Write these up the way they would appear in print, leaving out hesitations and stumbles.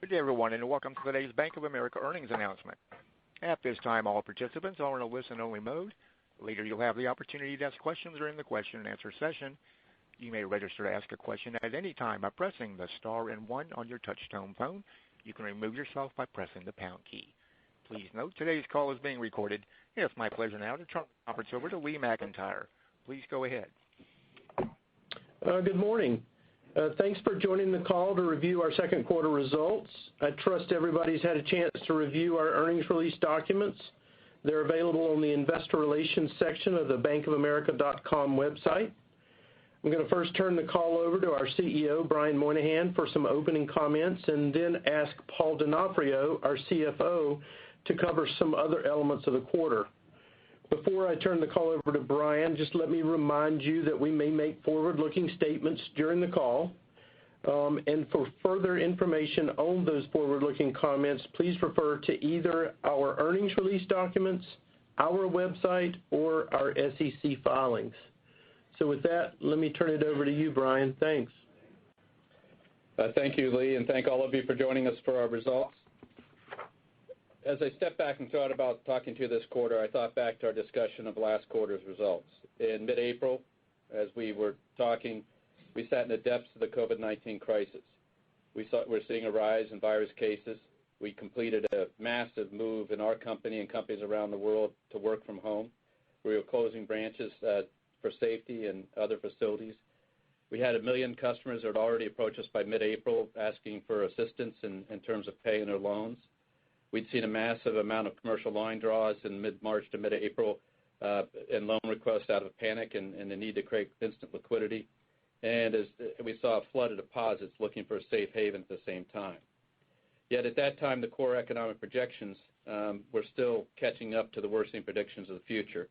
Good day, everyone, and welcome to today's Bank of America earnings announcement. At this time, all participants are in a listen-only mode. Later, you'll have the opportunity to ask questions during the question-and-answer session. You may register to ask a question at any time by pressing the star and 1 on your touch-tone phone. You can remove yourself by pressing the pound key. Please note, today's call is being recorded. It's my pleasure now to turn the conference over to Lee McEntire. Please go ahead. Good morning. Thanks for joining the call to review our second quarter results. I trust everybody's had a chance to review our earnings release documents. They're available on the investor relations section of the bankofamerica.com website. I'm going to first turn the call over to our CEO, Brian Moynihan, for some opening comments, and then ask Paul D'Onofrio, our CFO, to cover some other elements of the quarter. Before I turn the call over to Brian, just let me remind you that we may make forward-looking statements during the call. And for further information on those forward-looking comments, please refer to either our earnings release documents, our website, or our SEC filings. So with that, let me turn it over to you, Brian. Thanks. Thank you, Lee, and thank all of you for joining us for our results. As I step back and thought about talking to you this quarter, I thought back to our discussion of last quarter's results. In mid-April, as we were talking, we sat in the depths of the COVID-19 crisis. We're seeing a rise in virus cases. We completed a massive move in our company and companies around the world to work from home. We were closing branches for safety and other facilities. We had 1 million customers that had already approached us by mid-April asking for assistance in terms of paying their loans. We'd seen a massive amount of commercial line draws in mid-March to mid-April and loan requests out of panic and the need to create instant liquidity. And as we saw a flood of deposits looking for a safe haven at the same time. Yet at that time, the core economic projections were still catching up to the worsening predictions of the future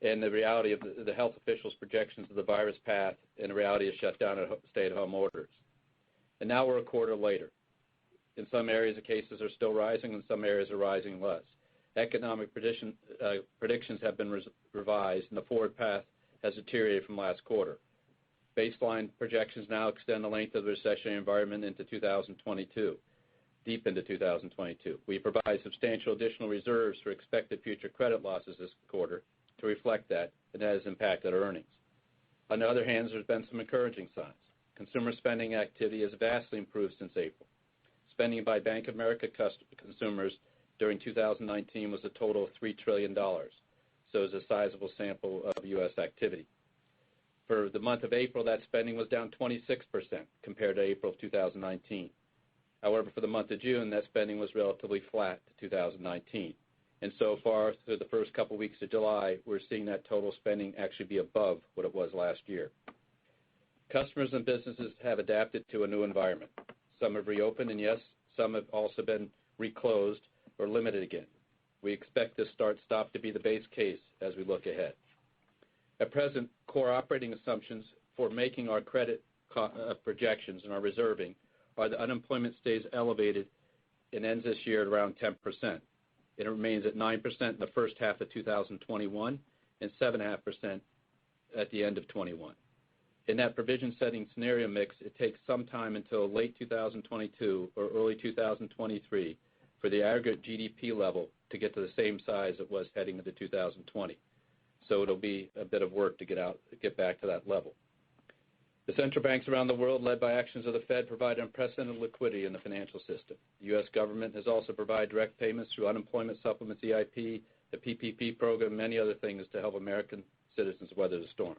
and the reality of the health officials' projections of the virus path and the reality of shutdown and stay-at-home orders. And now we're a quarter later. In some areas, the cases are still rising, and some areas are rising less. Economic predictions have been revised, and the forward path has deteriorated from last quarter. Baseline projections now extend the length of the recessionary environment into 2022, deep into 2022. We provide substantial additional reserves for expected future credit losses this quarter to reflect that, and that has impacted our earnings. On the other hand, there's been some encouraging signs. Consumer spending activity has vastly improved since April. Spending by Bank of America consumers during 2019 was a total of $3 trillion, so it's a sizable sample of U.S. activity. For the month of April, that spending was down 26% compared to April of 2019. However, for the month of June, that spending was relatively flat to 2019. And so far, through the first couple weeks of July, we're seeing that total spending actually be above what it was last year. Customers and businesses have adapted to a new environment. Some have reopened, and yes, some have also been reclosed or limited again. We expect this start-stop to be the base case as we look ahead. At present, core operating assumptions for making our credit projections and our reserving are the unemployment stays elevated and ends this year at around 10%. It remains at 9% in the first half of 2021 and 7.5% at the end of 21. In that provision setting scenario mix, it takes some time until late 2022 or early 2023 for the aggregate GDP level to get to the same size it was heading into 2020. So it'll be a bit of work to get back to that level. The central banks around the world, led by actions of the Fed, provide unprecedented liquidity in the financial system. The U.S. government has also provided direct payments through unemployment supplements, EIP, the PPP program, and many other things to help American citizens weather the storm.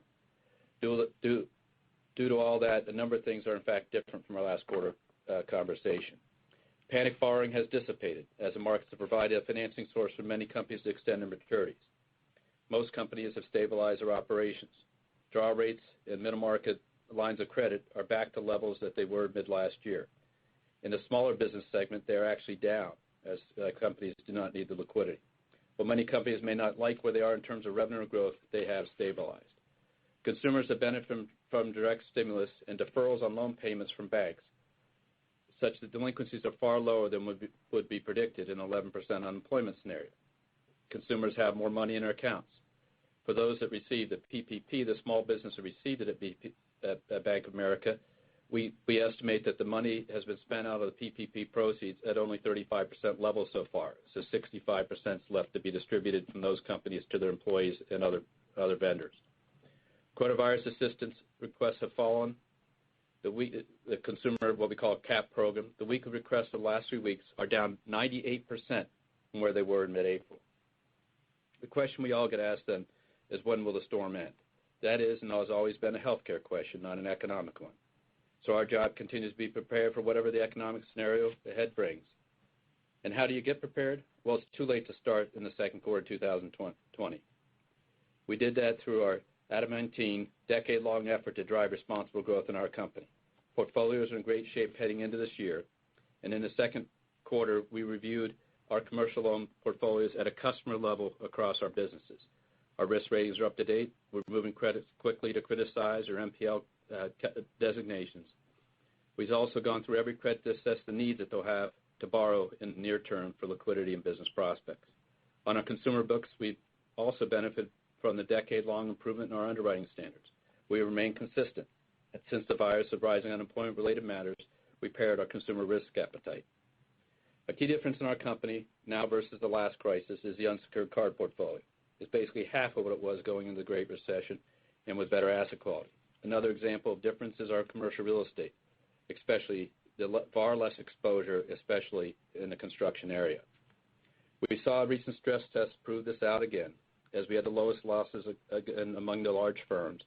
Due to all that, a number of things are in fact different from our last quarter conversation. Panic borrowing has dissipated as the markets have provided a financing source for many companies to extend their maturities. Most companies have stabilized their operations. Draw rates and middle market lines of credit are back to levels that they were mid-last year. In the smaller business segment, they are actually down as companies do not need the liquidity. While many companies may not like where they are in terms of revenue growth, they have stabilized. Consumers have benefited from direct stimulus and deferrals on loan payments from banks, such that delinquencies are far lower than would be predicted in an 11% unemployment scenario. Consumers have more money in their accounts. For those that received the PPP, the small business that received it at Bank of America, We estimate that the money has been spent out of the PPP proceeds at only 35% level so far, so 65% is left to be distributed from those companies to their employees and other vendors. Coronavirus assistance requests have fallen. The consumer, what we call a CAP program, the weekly requests for the last 3 weeks are down 98% from where they were in mid-April. The question we all get asked then is, when will the storm end? That is and has always been a healthcare question, not an economic one. So our job continues to be prepared for whatever the economic scenario ahead brings. And how do you get prepared? Well, it's too late to start in the second quarter of 2020. We did that through our adamantine, decade-long effort to drive responsible growth in our company. Portfolios are in great shape heading into this year, and in the second quarter, we reviewed our commercial loan portfolios at a customer level across our businesses. Our risk ratings are up to date. We're moving credits quickly to criticize or NPL designations. We've also gone through every credit to assess the needs that they'll have to borrow in the near term for liquidity and business prospects. On our consumer books, we've also benefited from the decade-long improvement in our underwriting standards. We remain consistent. And since the virus of rising unemployment-related matters, we pared our consumer risk appetite. A key difference in our company now versus the last crisis is the unsecured card portfolio. It's basically half of what it was going into the Great Recession and with better asset quality. Another example of difference is our commercial real estate, especially the far less exposure, especially in the construction area. We saw recent stress tests prove this out again, as we had the lowest losses among the large firms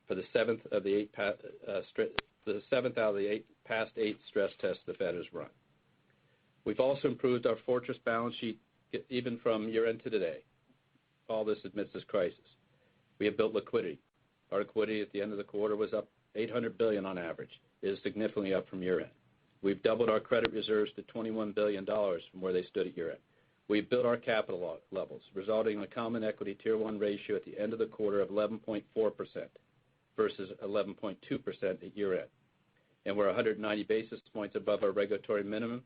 for the seventh out of the eight past 8 stress tests the Fed has run. We've also improved our fortress balance sheet even from year-end to today. All this amidst this crisis. We have built liquidity. Our liquidity at the end of the quarter was up $800 billion on average. It is significantly up from year-end. We've doubled our credit reserves to $21 billion from where they stood at year-end. We've built our capital levels, resulting in a common equity Tier 1 ratio at the end of the quarter of 11.4% versus 11.2% at year-end. And we're 190 basis points above our regulatory minimum.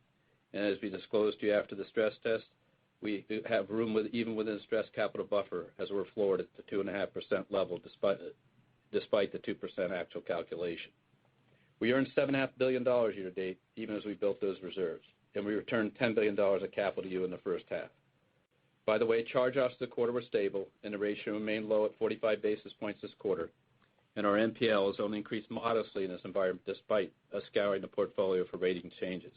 And as we disclosed to you after the stress test, we have room even within the stress capital buffer as we're floored at the 2.5% level despite the 2% actual calculation. We earned $7.5 billion year to date, even as we built those reserves, and we returned $10 billion of capital to you in the first half. By the way, charge-offs of the quarter were stable, and the ratio remained low at 45 basis points this quarter, and our NPL has only increased modestly in this environment despite us scouring the portfolio for rating changes.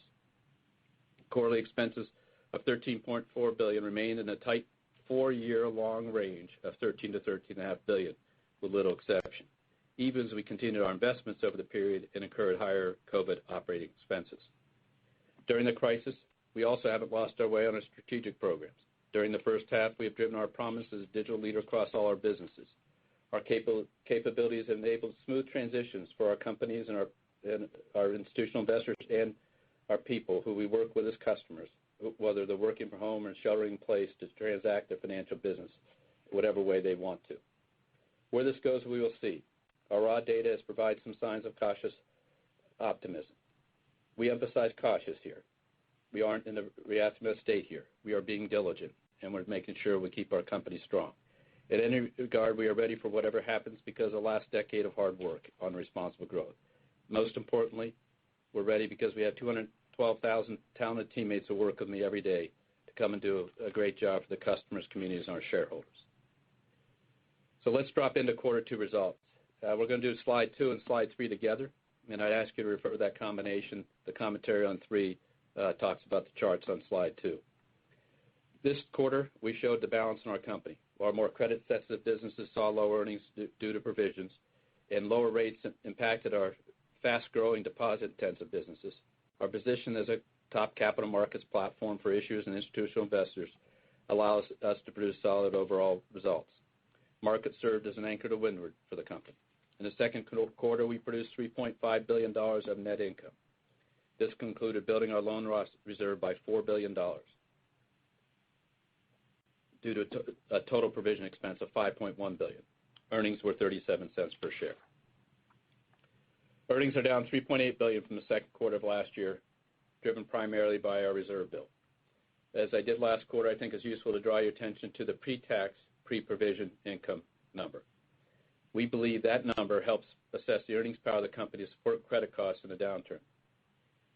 Quarterly expenses of $13.4 billion remain in a tight 4-year-long range of $13 to $13.5 billion, with little exception, even as we continued our investments over the period and incurred higher COVID operating expenses. During the crisis, we also haven't lost our way on our strategic programs. During the first half, we have driven our promise as a digital leader across all our businesses. Our capabilities have enabled smooth transitions for our companies and our institutional investors and our people who we work with as customers, whether they're working from home or sheltering in place to transact their financial business, whatever way they want to. Where this goes, we will see. Our raw data has provided some signs of cautious optimism. We emphasize cautious here. We aren't in a reactive state here. We are being diligent, and we're making sure we keep our company strong. In any regard, we are ready for whatever happens because of the last decade of hard work on responsible growth. Most importantly, we're ready because we have 212,000 talented teammates who work with me every day to come and do a great job for the customers, communities, and our shareholders. So let's drop into quarter 2 results. We're going to do slide 2 and slide 3 together, and I'd ask you to refer to that combination. The commentary on 3 talks about the charts on slide 2. This quarter, we showed the balance in our company. While more credit-sensitive businesses saw lower earnings due to provisions, and lower rates impacted our fast-growing deposit-intensive businesses, our position as a top capital markets platform for issuers and institutional investors allows us to produce solid overall results. Markets served as an anchor to windward for the company. In the second quarter, we produced $3.5 billion of net income. This concluded building our loan loss reserve by $4 billion due to a total provision expense of $5.1 billion. Earnings were 37 cents per share. Earnings are down $3.8 billion from the second quarter of last year, driven primarily by our reserve build. As I did last quarter, I think it's useful to draw your attention to the pre-tax, pre-provision income number. We believe that number helps assess the earnings power of the company to support credit costs in a downturn.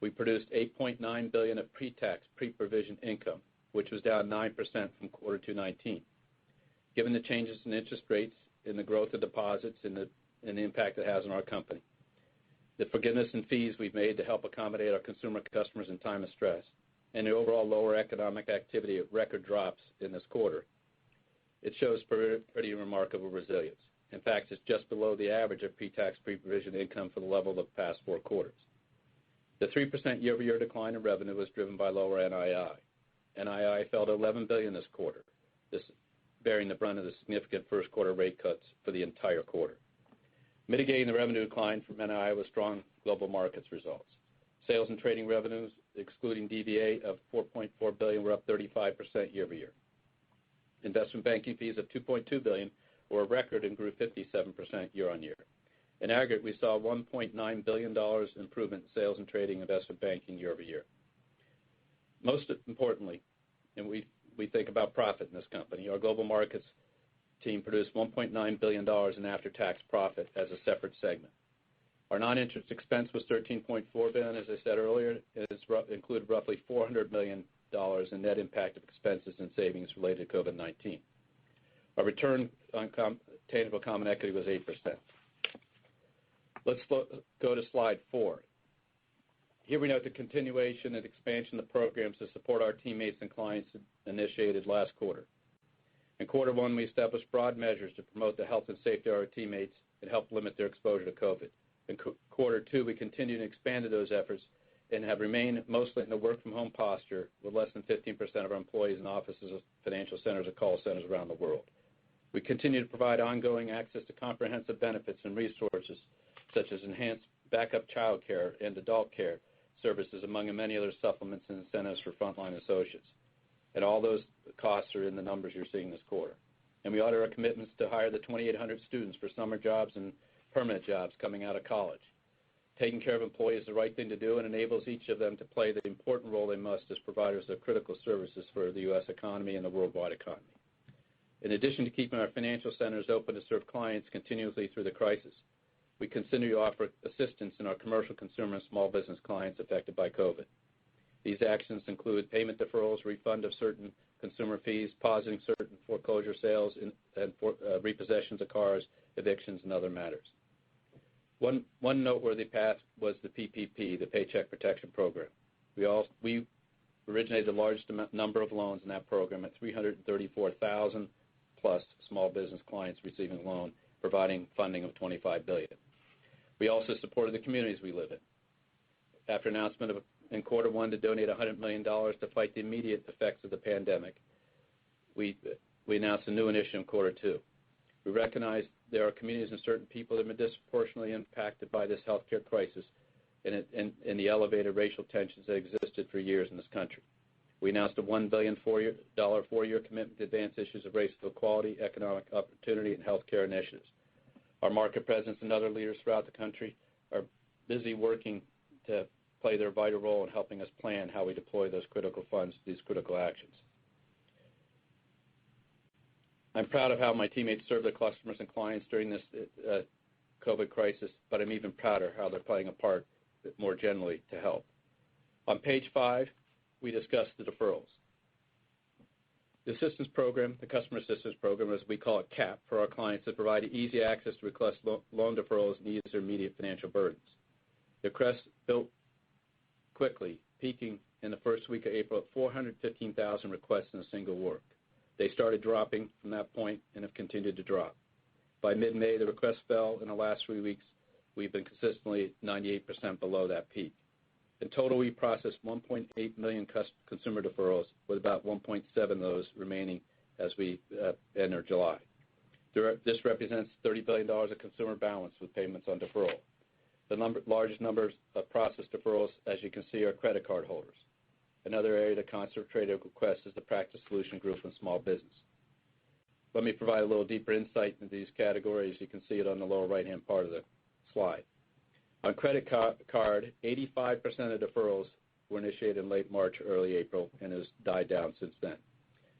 We produced $8.9 billion of pre-tax, pre-provision income, which was down 9% from quarter 219. Given the changes in interest rates and the growth of deposits and the impact it has on our company, the forgiveness and fees we've made to help accommodate our consumer customers in time of stress, and the overall lower economic activity at record drops in this quarter, it shows pretty remarkable resilience. In fact, it's just below the average of pre-tax, pre-provision income for the level of the past 4 quarters. The 3% year-over-year decline in revenue was driven by lower NII. NII fell to $11 billion this quarter, this bearing the brunt of the significant first quarter rate cuts for the entire quarter. Mitigating the revenue decline from NII was strong global markets results. Sales and trading revenues, excluding DBA, of $4.4 billion were up 35% year-over-year. Investment banking fees of $2.2 billion were a record and grew 57% year-on-year. In aggregate, we saw $1.9 billion improvement in sales and trading investment banking year-over-year. Most importantly, and we think about profit in this company, our global markets team produced $1.9 billion in after-tax profit as a separate segment. Our non-interest expense was $13.4 billion, as I said earlier. It included roughly $400 million in net impact of expenses and savings related to COVID-19. Our return on tangible common equity was 8%. Let's go to slide 4. Here we note the continuation and expansion of programs to support our teammates and clients initiated last quarter. In quarter 1, we established broad measures to promote the health and safety of our teammates and help limit their exposure to COVID. In quarter 2, we continued and expanded those efforts and have remained mostly in the work-from-home posture with less than 15% of our employees in offices of financial centers or call centers around the world. We continue to provide ongoing access to comprehensive benefits and resources such as enhanced backup child care and adult care services, among many other supplements and incentives for frontline associates. And all those costs are in the numbers you're seeing this quarter. And we honor our commitments to hire the 2,800 students for summer jobs and permanent jobs coming out of college. Taking care of employees is the right thing to do and enables each of them to play the important role they must as providers of critical services for the U.S. economy and the worldwide economy. In addition to keeping our financial centers open to serve clients continuously through the crisis, we continue to offer assistance in our commercial, consumer, and small business clients affected by COVID. These actions include payment deferrals, refund of certain consumer fees, pausing certain foreclosure sales, and repossessions of cars, evictions, and other matters. One noteworthy path was the PPP, the Paycheck Protection Program. We originated the largest number of loans in that program at 334,000 plus small business clients receiving a loan, providing funding of $25 billion. We also supported the communities we live in. After announcement in quarter 1 to donate $100 million to fight the immediate effects of the pandemic, we announced a new initiative in quarter 2. We recognize there are communities and certain people that have been disproportionately impacted by this healthcare crisis and the elevated racial tensions that existed for years in this country. We announced a $1 billion four-year commitment to advance issues of racial equality, economic opportunity, and healthcare initiatives. Our market presidents and other leaders throughout the country are busy working to play their vital role in helping us plan how we deploy those critical funds to these critical actions. I'm proud of how my teammates serve their customers and clients during this COVID crisis, but I'm even prouder how they're playing a part more generally to help. On page 5, we discussed the deferrals. The assistance program, the customer assistance program, as we call it, CAP, for our clients that provide easy access to request loan deferrals and ease their immediate financial burdens. The requests built quickly, peaking in the first week of April at 415,000 requests in a single work. They started dropping from that point and have continued to drop. By mid-May, the requests fell. In the last 3 weeks, we've been consistently 98% below that peak. In total, we processed 1.8 million consumer deferrals, with about 1.7 of those remaining as we enter July. This represents $30 billion of consumer balance with payments on deferral. The largest numbers of processed deferrals, as you can see, are credit card holders. Another area to concentrate requests is the Practice Solution Group and small business. Let me provide a little deeper insight into these categories. You can see it on the lower right-hand part of the slide. On credit card, 85% of deferrals were initiated in late March, early April, and has died down since then.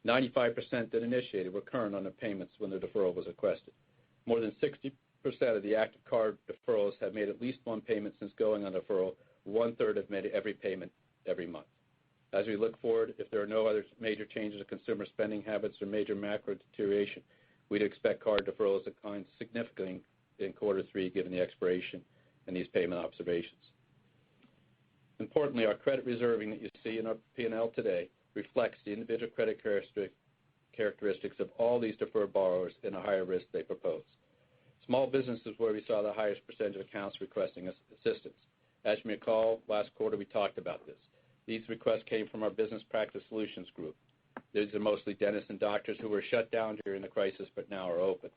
95% that initiated were current on the payments when the deferral was requested. More than 60% of the active card deferrals have made at least one payment since going on deferral. 1/3 have made every payment every month. As we look forward, if there are no other major changes in consumer spending habits or major macro deterioration, we'd expect card deferrals to decline significantly in Q3 given the expiration and these payment observations. Importantly, our credit reserving that you see in our P&L today reflects the individual credit characteristics of all these deferred borrowers and the higher risk they propose. Small businesses where we saw the highest percentage of accounts requesting assistance. As you may recall, last quarter we talked about this. These requests came from our Business Practice Solutions group. These are mostly dentists and doctors who were shut down during the crisis but now are open.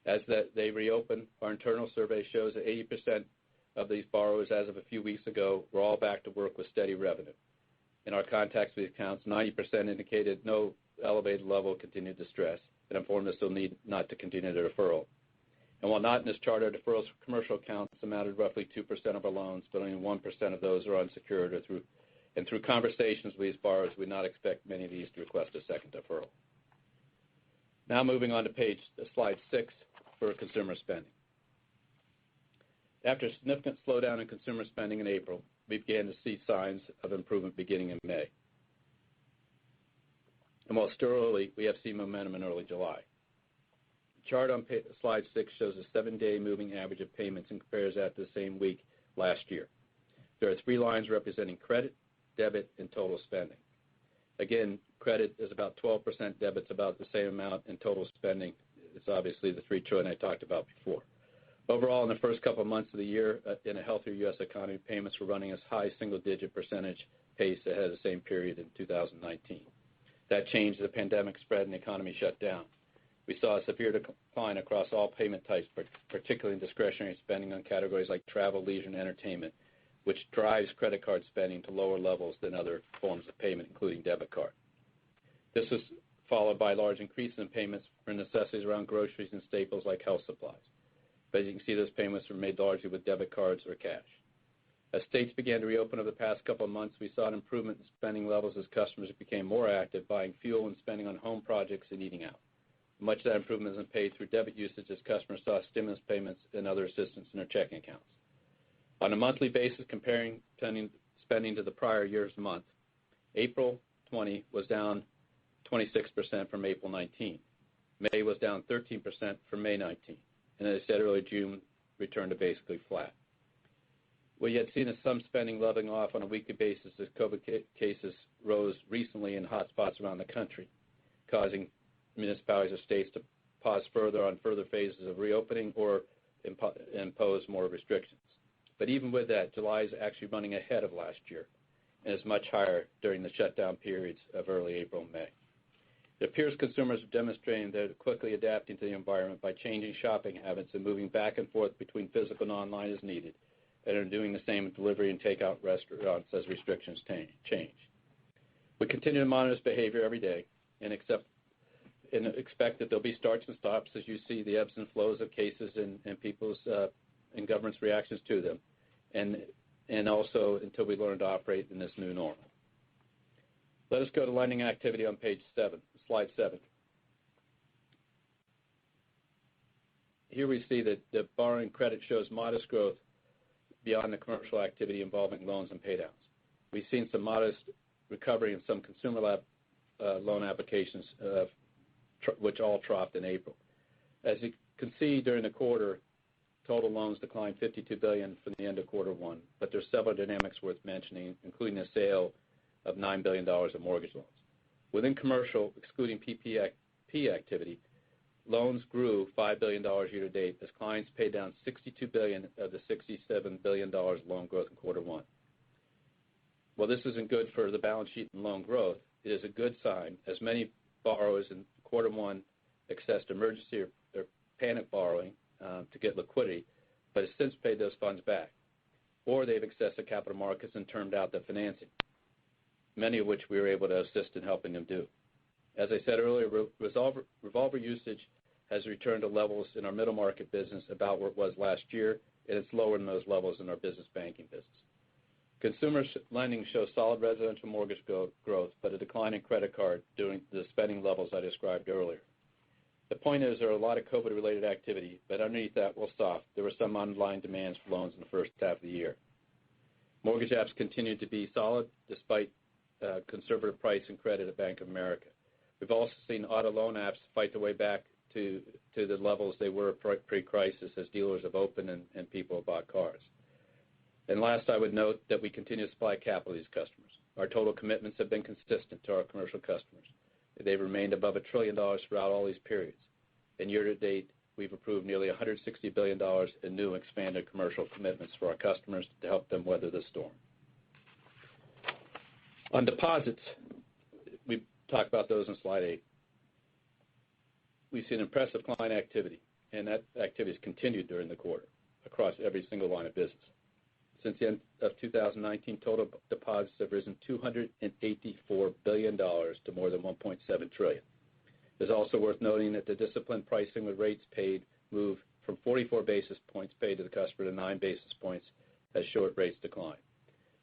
As they reopen, our internal survey shows that 80% of these borrowers as of a few weeks ago were all back to work with steady revenue. In our contacts with accounts, 90% indicated no elevated level of continued distress and informed us they'll need not to continue their deferral. And while not in this chart, our deferrals for commercial accounts amounted roughly 2% of our loans, but only 1% of those are unsecured or through conversations with these borrowers, we not expect many of these to request a second deferral. Now moving on to slide 6 for consumer spending. After a significant slowdown in consumer spending in April, we began to see signs of improvement beginning in May. And while still early, we have seen momentum in early July. The chart on slide 6 shows a 7-day moving average of payments and compares that to the same week last year. There are 3 lines representing credit, debit, and total spending. Again, credit is about 12%, debit's about the same amount, and total spending is obviously the $3 trillion I talked about before. Overall, in the first couple of months of the year, in a healthier U.S. economy, payments were running as high single-digit percentage pace ahead of the same period in 2019. That changed as the pandemic spread and the economy shut down. We saw a severe decline across all payment types, particularly in discretionary spending on categories like travel, leisure, and entertainment, which drives credit card spending to lower levels than other forms of payment, including debit card. This was followed by large increases in payments for necessities around groceries and staples like health supplies. But as you can see, those payments were made largely with debit cards or cash. As states began to reopen over the past couple of months, we saw an improvement in spending levels as customers became more active buying fuel and spending on home projects and eating out. Much of that improvement is paid through debit usage as customers saw stimulus payments and other assistance in their checking accounts. On a monthly basis, comparing spending to the prior year's month, April 20 was down 26% from April 19. May was down 13% from May 19. And as I said earlier, June returned to basically flat. We had seen some spending leveling off on a weekly basis as COVID cases rose recently in hotspots around the country, causing municipalities or states to pause further on further phases of reopening or impose more restrictions. But even with that, July is actually running ahead of last year and is much higher during the shutdown periods of early April and May. It appears consumers are demonstrating they're quickly adapting to the environment by changing shopping habits and moving back and forth between physical and online as needed, and are doing the same with delivery and takeout restaurants as restrictions change. We continue to monitor this behavior every day and expect that there'll be starts and stops as you see the ebbs and flows of cases and people's and government's reactions to them, and also until we learn to operate in this new normal. Let us go to lending activity on slide 7. Here we see that the borrowing credit shows modest growth beyond the commercial activity involving loans and paydowns. We've seen some modest recovery in some consumer loan applications, which all dropped in April. As you can see, during the quarter, total loans declined $52 billion from the end of Q1, but there's several dynamics worth mentioning, including the sale of $9 billion of mortgage loans. Within commercial, excluding PPP activity, loans grew $5 billion year-to-date as clients paid down $62 billion of the $67 billion loan growth in Q1. While this isn't good for the balance sheet and loan growth, it is a good sign as many borrowers in Q1 accessed emergency or panic borrowing to get liquidity, but have since paid those funds back, or they've accessed the capital markets and termed out the financing, many of which we were able to assist in helping them do. As I said earlier, revolver usage has returned to levels in our middle market business about where it was last year, and it's lower than those levels in our business banking business. Consumer lending shows solid residential mortgage growth, but a decline in credit card due to the spending levels I described earlier. The point is there are a lot of COVID-related activity, but underneath that was soft. There were some underlying demands for loans in the first half of the year. Mortgage apps continued to be solid despite conservative pricing credit at Bank of America. We've also seen auto loan apps fight their way back to the levels they were pre-crisis as dealers have opened and people have bought cars. And last, I would note that we continue to supply capital to these customers. Our total commitments have been consistent to our commercial customers. They've remained above $1 trillion throughout all these periods. And year to date, we've approved nearly $160 billion in new expanded commercial commitments for our customers to help them weather the storm. On deposits, we talked about those in slide 8. We've seen impressive client activity, and that activity has continued during the quarter across every single line of business. Since the end of 2019, total deposits have risen $284 billion to more than $1.7 trillion. It's also worth noting that the disciplined pricing with rates paid moved from 44 basis points paid to the customer to 9 basis points as short rates decline.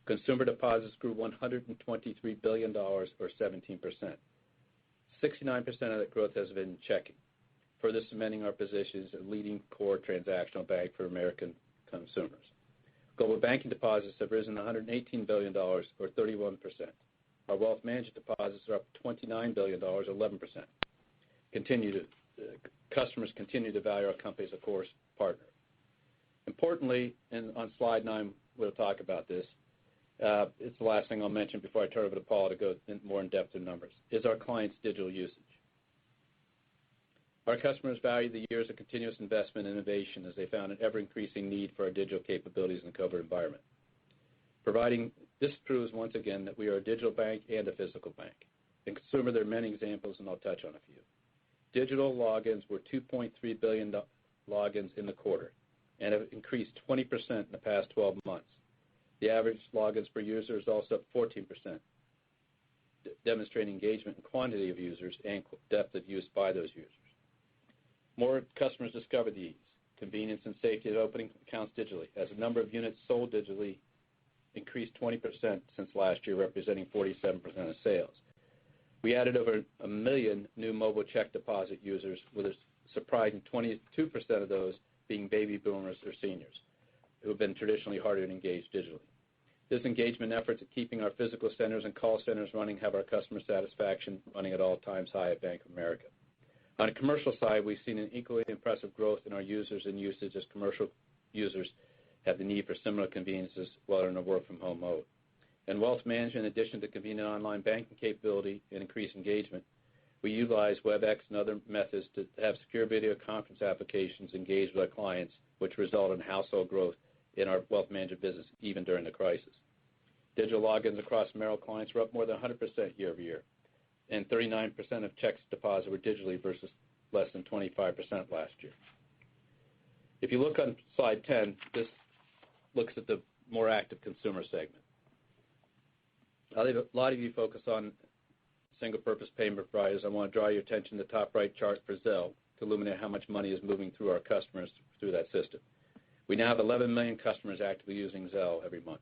Consumer deposits grew $123 billion or 17%. 69% of that growth has been in checking, further cementing our position as a leading core transactional bank for American consumers. Global banking deposits have risen $118 billion or 31%. Our wealth management deposits are up $29 billion or 11%. Customers continue to value our company as a core partner. Importantly, and on slide 9, we'll talk about this. It's the last thing I'll mention before I turn over to Paul to go more in depth in numbers, is our clients' digital usage. Our customers value the years of continuous investment and innovation as they found an ever-increasing need for our digital capabilities in the COVID environment. This proves once again that we are a digital bank and a physical bank. In consumer, there are many examples, and I'll touch on a few. Digital logins were 2.3 billion logins in the quarter and have increased 20% in the past 12 months. The average logins per user is also up 14%, demonstrating engagement and quantity of users and depth of use by those users. More customers discover the ease, convenience, and safety of opening accounts digitally, as the number of units sold digitally increased 20% since last year, representing 47% of sales. We added over 1 million new mobile check deposit users, with a surprising 22% of those being baby boomers or seniors, who have been traditionally harder to engage digitally. This engagement efforts at keeping our physical centers and call centers running have our customer satisfaction running at all times high at Bank of America. On the commercial side, we've seen an equally impressive growth in our users and usage as commercial users have the need for similar conveniences while they're in a work-from-home mode. In wealth management, in addition to convenient online banking capability and increased engagement, we utilize WebEx and other methods to have secure video conference applications engaged with our clients, which result in household growth in our wealth management business even during the crisis. Digital logins across Merrill clients were up more than 100% year over year, and 39% of checks deposited were digitally versus less than 25% last year. If you look on slide 10, this looks at the more active consumer segment. A lot of you focus on single-purpose payment providers. I want to draw your attention to the top right chart for Zelle to illuminate how much money is moving through our customers through that system. We now have 11 million customers actively using Zelle every month,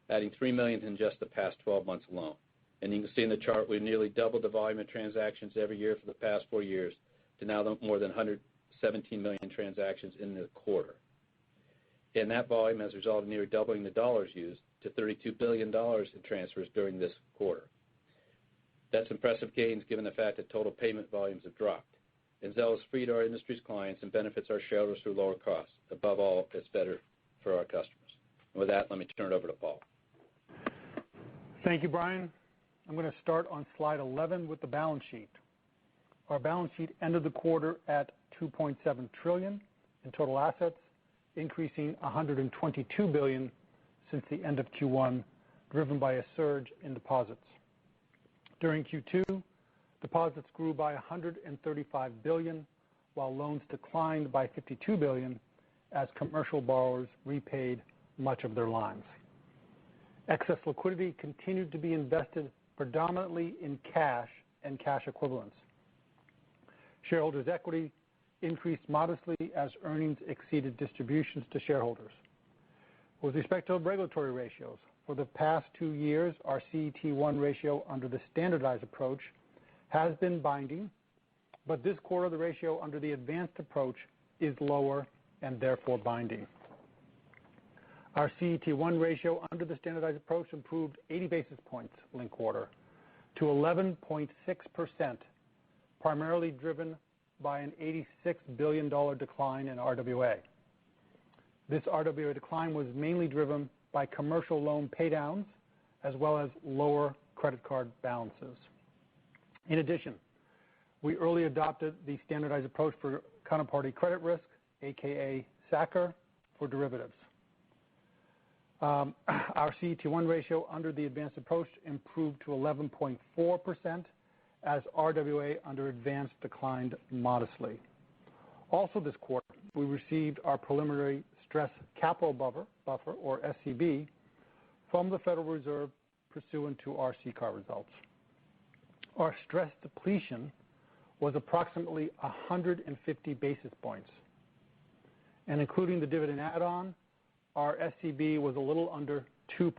adding 3 million in just the past 12 months alone. And you can see in the chart we've nearly doubled the volume of transactions every year for the past 4 years to now more than 117 million transactions in the quarter. And that volume has resulted in nearly doubling the dollars used to $32 billion in transfers during this quarter. That's impressive gains given the fact that total payment volumes have dropped. And Zelle is free to our industry's clients and benefits our shareholders through lower costs. Above all, it's better for our customers. And with that, let me turn it over to Paul. Thank you, Brian. I'm going to start on slide 11 with the balance sheet. Our balance sheet ended the quarter at $2.7 trillion in total assets, increasing $122 billion since the end of Q1, driven by a surge in deposits. During Q2, deposits grew by $135 billion, while loans declined by $52 billion as commercial borrowers repaid much of their lines. Excess liquidity continued to be invested predominantly in cash and cash equivalents. Shareholders' equity increased modestly as earnings exceeded distributions to shareholders. With respect to regulatory ratios, for the past 2 years, our CET1 ratio under the standardized approach has been binding but this quarter the ratio under the advanced approach is lower and therefore binding. Our CET1 ratio under the standardized approach improved 80 basis points linked quarter to 11.6%, primarily driven by an $86 billion decline in RWA. This RWA decline was mainly driven by commercial loan paydowns as well as lower credit card balances. In addition, we early adopted the standardized approach for counterparty credit risk, aka SACR, for derivatives. Our CET1 ratio under the advanced approach improved to 11.4% as RWA under advanced declined modestly. Also this quarter, we received our preliminary stress capital buffer, or SCB, from the Federal Reserve pursuant to our CCAR results. Our stress depletion was approximately 150 basis points, and including the dividend add-on, our SCB was a little under 2%.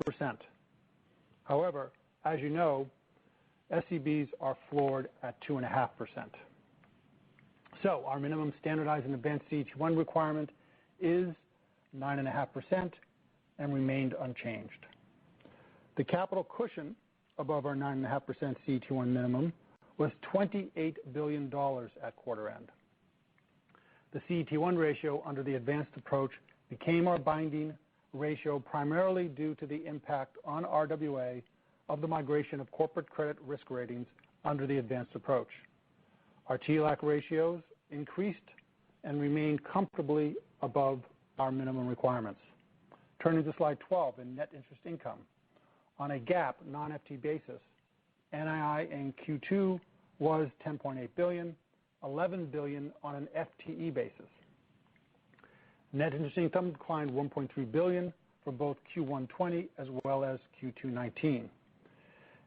However, as you know, SCBs are floored at 2.5%. So our minimum standardized and advanced CET1 requirement is 9.5% and remained unchanged. The capital cushion above our 9.5% CET1 minimum was $28 billion at quarter end. The CET1 ratio under the advanced approach became our binding ratio primarily due to the impact on RWA of the migration of corporate credit risk ratings under the advanced approach. Our TLAC ratios increased and remained comfortably above our minimum requirements. Turning to slide 12 in net interest income. On a GAAP non-FT basis, NII in Q2 was $10.8 billion, $11 billion on an FTE basis. Net interest income declined $1.3 billion for both Q1 20 as well as Q2 19.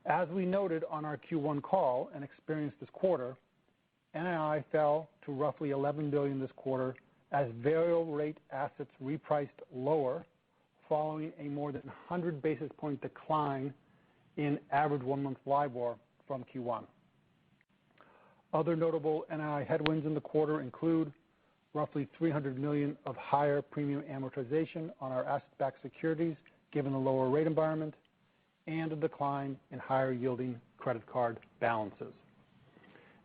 As we noted on our Q1 call and experienced this quarter, NII fell to roughly $11 billion this quarter as variable rate assets repriced lower following a more than 100 basis point decline in average one-month LIBOR from Q1. Other notable NII headwinds in the quarter include roughly $300 million of higher premium amortization on our asset-backed securities given the lower rate environment and a decline in higher yielding credit card balances.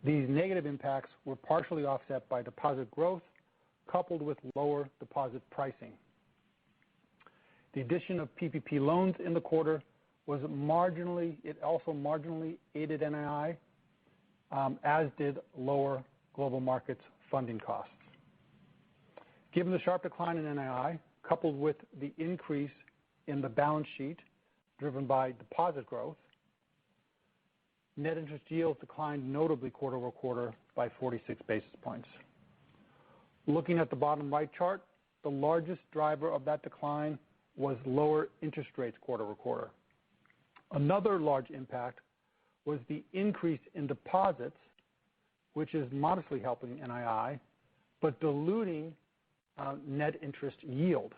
These negative impacts were partially offset by deposit growth coupled with lower deposit pricing. The addition of PPP loans in the quarter was also marginally aided NII, as did lower global markets funding costs. Given the sharp decline in NII, coupled with the increase in the balance sheet driven by deposit growth, net interest yields declined notably quarter over quarter by 46 basis points. Looking at the bottom right chart, the largest driver of that decline was lower interest rates quarter over quarter. Another large impact was the increase in deposits, which is modestly helping NII, but diluting net interest yield,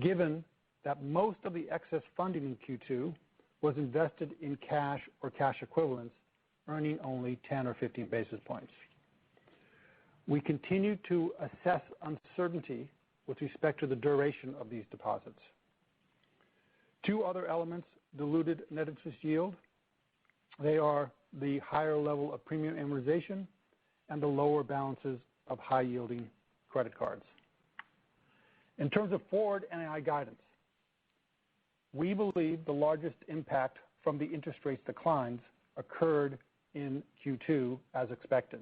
given that most of the excess funding in Q2 was invested in cash or cash equivalents, earning only 10 or 15 basis points. We continue to assess uncertainty with respect to the duration of these deposits. Two other elements diluted net interest yield. They are the higher level of premium amortization and the lower balances of high-yielding credit cards. In terms of forward NII guidance, we believe the largest impact from the interest rate declines occurred in Q2 as expected.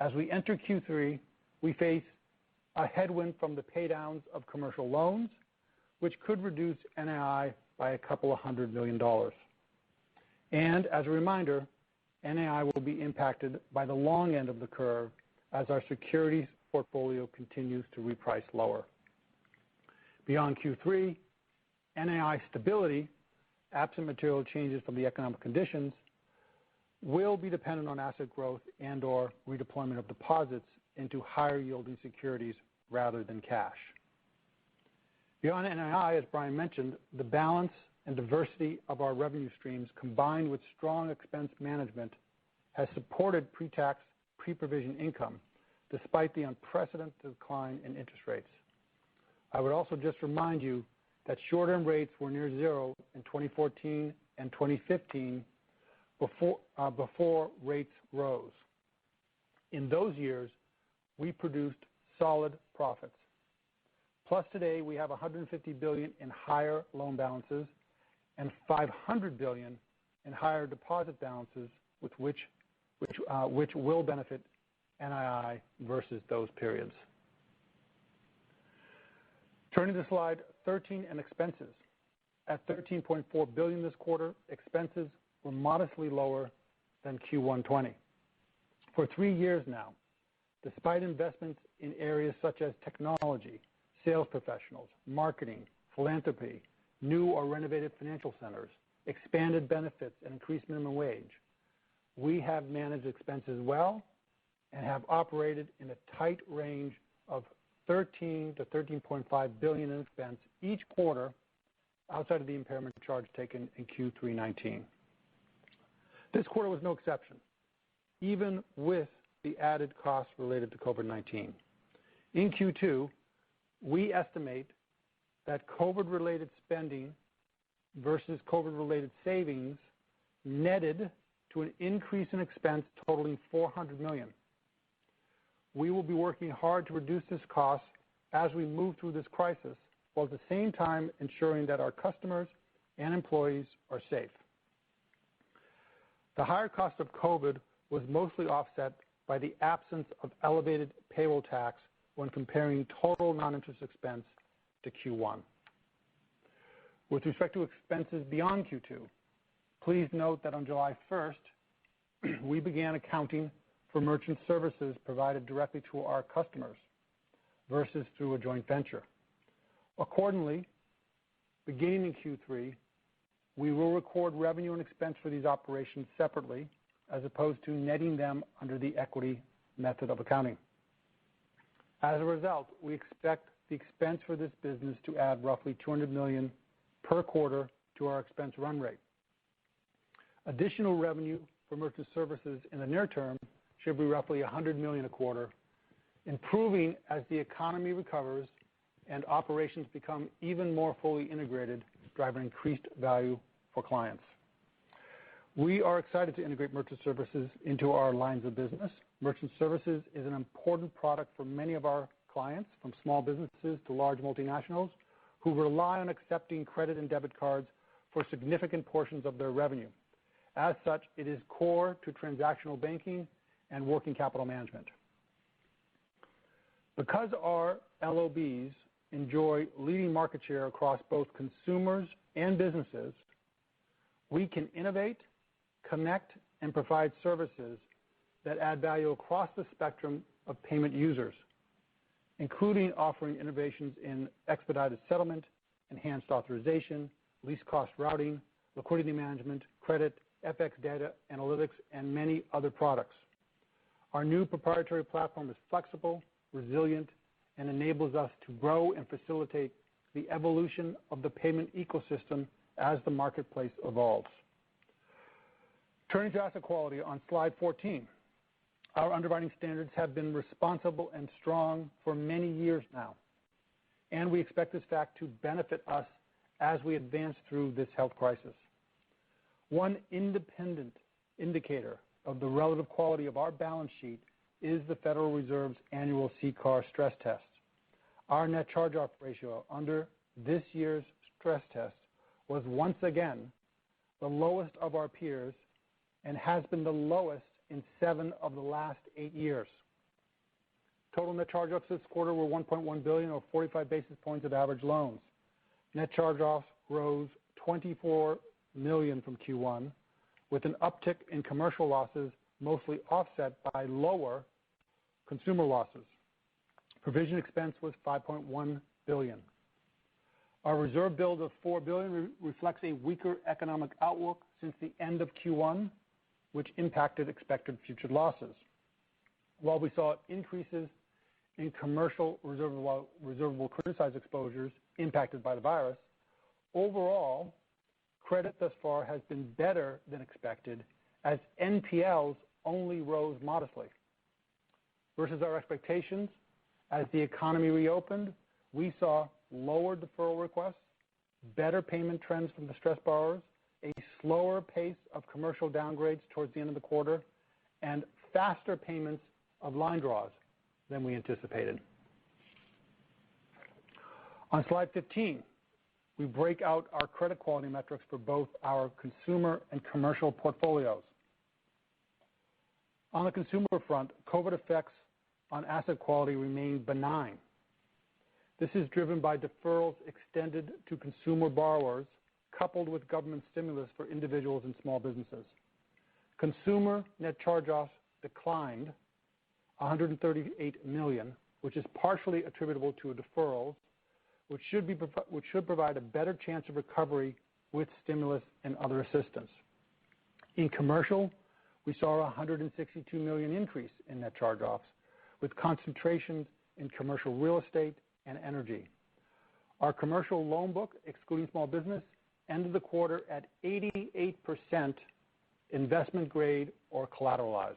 As we enter Q3, we face a headwind from the paydowns of commercial loans, which could reduce NII by a couple of $100 million. And as a reminder, NII will be impacted by the long end of the curve as our securities portfolio continues to reprice lower. Beyond Q3, NII stability, absent material changes from the economic conditions, will be dependent on asset growth and or redeployment of deposits into higher yielding securities rather than cash. Beyond NII, as Brian mentioned, the balance and diversity of our revenue streams combined with strong expense management has supported pre-tax, pre-provision income despite the unprecedented decline in interest rates. I would also just remind you that short-term rates were near zero in 2014 and 2015 before rates rose. In those years, we produced solid profits. Plus today we have $150 billion in higher loan balances and $500 billion in higher deposit balances, with which will benefit NII versus those periods. Turning to slide 13 and expenses. At $13.4 billion this quarter, expenses were modestly lower than Q1 20. For 3 years now, despite investments in areas such as technology, sales professionals, marketing, philanthropy, new or renovated financial centers, expanded benefits, and increased minimum wage, we have managed expenses well and have operated in a tight range of $13 to $13.5 billion in expense each quarter outside of the impairment charge taken in Q3 19. This quarter was no exception, even with the added costs related to COVID-19. In Q2, we estimate that COVID-related spending versus COVID-related savings netted to an increase in expense totaling $400 million. We will be working hard to reduce this cost as we move through this crisis, while at the same time ensuring that our customers and employees are safe. The higher cost of COVID was mostly offset by the absence of elevated payroll tax when comparing total non-interest expense to Q1. With respect to expenses beyond Q2, please note that on July 1st, we began accounting for merchant services provided directly to our customers versus through a joint venture. Accordingly, beginning in Q3, we will record revenue and expense for these operations separately as opposed to netting them under the equity method of accounting. As a result, we expect the expense for this business to add roughly $200 million per quarter to our expense run rate. Additional revenue for merchant services in the near term should be roughly $100 million a quarter, improving as the economy recovers and operations become even more fully integrated, driving increased value for clients. We are excited to integrate merchant services into our lines of business. Merchant services is an important product for many of our clients, from small businesses to large multinationals, who rely on accepting credit and debit cards for significant portions of their revenue. As such, it is core to transactional banking and working capital management. Because our LOBs enjoy leading market share across both consumers and businesses, we can innovate, connect, and provide services that add value across the spectrum of payment users, including offering innovations in expedited settlement, enhanced authorization, least cost routing, liquidity management, credit, FX data analytics, and many other products. Our new proprietary platform is flexible, resilient, and enables us to grow and facilitate the evolution of the payment ecosystem as the marketplace evolves. Turning to asset quality on slide 14. Our underwriting standards have been responsible and strong for many years now, and we expect this fact to benefit us as we advance through this health crisis. One independent indicator of the relative quality of our balance sheet is the Federal Reserve's annual CCAR stress test. Our net charge-off ratio under this year's stress test was once again the lowest of our peers and has been the lowest in 7 of the last 8 years. Total net charge-offs this quarter were $1.1 billion, or 45 basis points of average loans. Net charge-offs rose $24 million from Q1, with an uptick in commercial losses mostly offset by lower consumer losses. Provision expense was $5.1 billion. Our reserve build of $4 billion reflects a weaker economic outlook since the end of Q1, which impacted expected future losses. While we saw increases in commercial reservable criticized exposures impacted by the virus, overall, credit thus far has been better than expected, as NPLs only rose modestly. Versus our expectations, as the economy reopened, we saw lower deferral requests, better payment trends from distressed borrowers, a slower pace of commercial downgrades towards the end of the quarter, and faster payments of line draws than we anticipated. On slide 15, we break out our credit quality metrics for both our consumer and commercial portfolios. On the consumer front, COVID effects on asset quality remain benign. This is driven by deferrals extended to consumer borrowers, coupled with government stimulus for individuals and small businesses. Consumer net charge-offs declined $138 million, which is partially attributable to deferrals, which should provide a better chance of recovery with stimulus and other assistance. In commercial, we saw a $162 million increase in net charge-offs, with concentrations in commercial real estate and energy. Our commercial loan book, excluding small business, ended the quarter at 88% investment grade or collateralized.